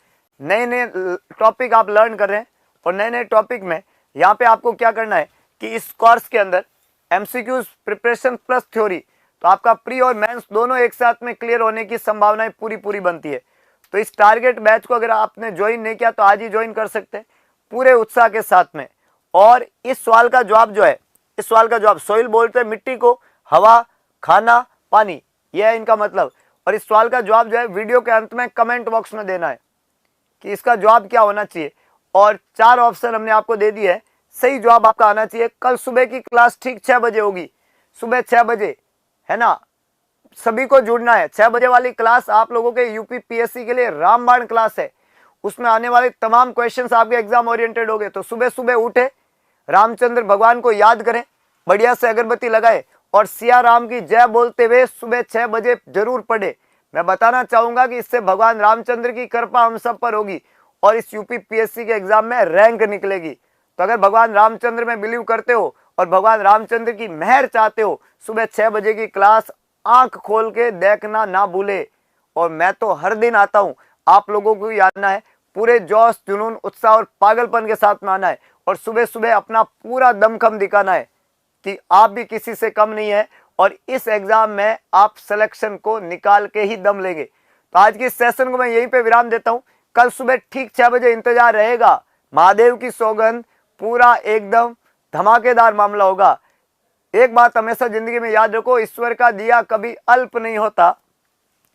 नए नए टॉपिक आप लर्न कर रहे हैं और नए नए टॉपिक में यहाँ पे आपको क्या करना है कि इस कोर्स के अंदर एमसीक्यूज प्रिपरेशन प्लस थ्योरी, तो आपका प्री और मेंस दोनों एक साथ में क्लियर होने की संभावनाएं पूरी बनती है। तो इस टारगेट बैच को अगर आपने ज्वाइन नहीं किया तो आज ही ज्वाइन कर सकते हैं पूरे उत्साह के साथ में। और इस सवाल का जवाब जो है, इस सवाल का जवाब, सोइल बोलते हैं मिट्टी को, हवा, खाना, पानी, यह है इनका मतलब। और इस सवाल का जवाब जो है वीडियो के अंत में कमेंट बॉक्स में देना है कि इसका जवाब क्या होना चाहिए। और 4 ऑप्शन हमने आपको दे दिए है, सही जवाब आपका आना चाहिए। कल सुबह की क्लास ठीक 6 बजे होगी, सुबह 6 बजे, है ना। सभी को जुड़ना है। 6 बजे वाली क्लास आप लोगों के यूपीपीएससी के लिए रामबाण क्लास है, उसमें आने वाले तमाम क्वेश्चंस आपके एग्जाम ओरिएंटेड होंगे। तो सुबह सुबह उठे, रामचंद्र भगवान को याद करें, बढ़िया से अगरबत्ती लगाए और सिया राम की जय बोलते हुए सुबह 6 बजे जरूर पढ़े। मैं बताना चाहूंगा कि इससे भगवान रामचंद्र की कृपा हम सब पर होगी और इस यूपीपीएससी के एग्जाम में रैंक निकलेगी। तो अगर भगवान रामचंद्र में बिलीव करते हो और भगवान रामचंद्र की मेहर चाहते हो, सुबह 6 बजे की क्लास आंख खोल के देखना ना भूले। और मैं तो हर दिन आता हूं, आप लोगों को ही आना है, पूरे जोश जुनून उत्साह और पागलपन के साथ में आना है और सुबह सुबह अपना पूरा दमखम दिखाना है कि आप भी किसी से कम नहीं है और इस एग्जाम में आप सिलेक्शन को निकाल के ही दम लेंगे। तो आज की सेशन को मैं यहीं पे विराम देता हूं। कल सुबह ठीक 6 बजे इंतजार रहेगा। महादेव की सौगंध, पूरा एकदम धमाकेदार मामला होगा। एक बात हमेशा जिंदगी में याद रखो, ईश्वर का दिया कभी अल्प नहीं होता,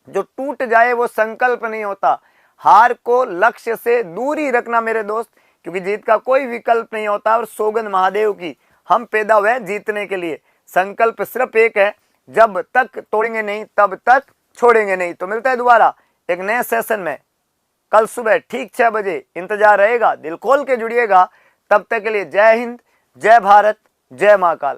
जो टूट जाए वो संकल्प नहीं होता। हार को लक्ष्य से दूर ही रखना मेरे दोस्त, क्योंकि जीत का कोई विकल्प नहीं होता और सौगंध महादेव की, हम पैदा हुए जीतने के लिए। संकल्प सिर्फ एक है, जब तक तोड़ेंगे नहीं तब तक छोड़ेंगे नहीं। तो मिलता है दोबारा एक नए सेशन में कल सुबह ठीक 6 बजे। इंतजार रहेगा, दिल खोल के जुड़िएगा। तब तक के लिए जय हिंद, जय भारत, जय महाकाल।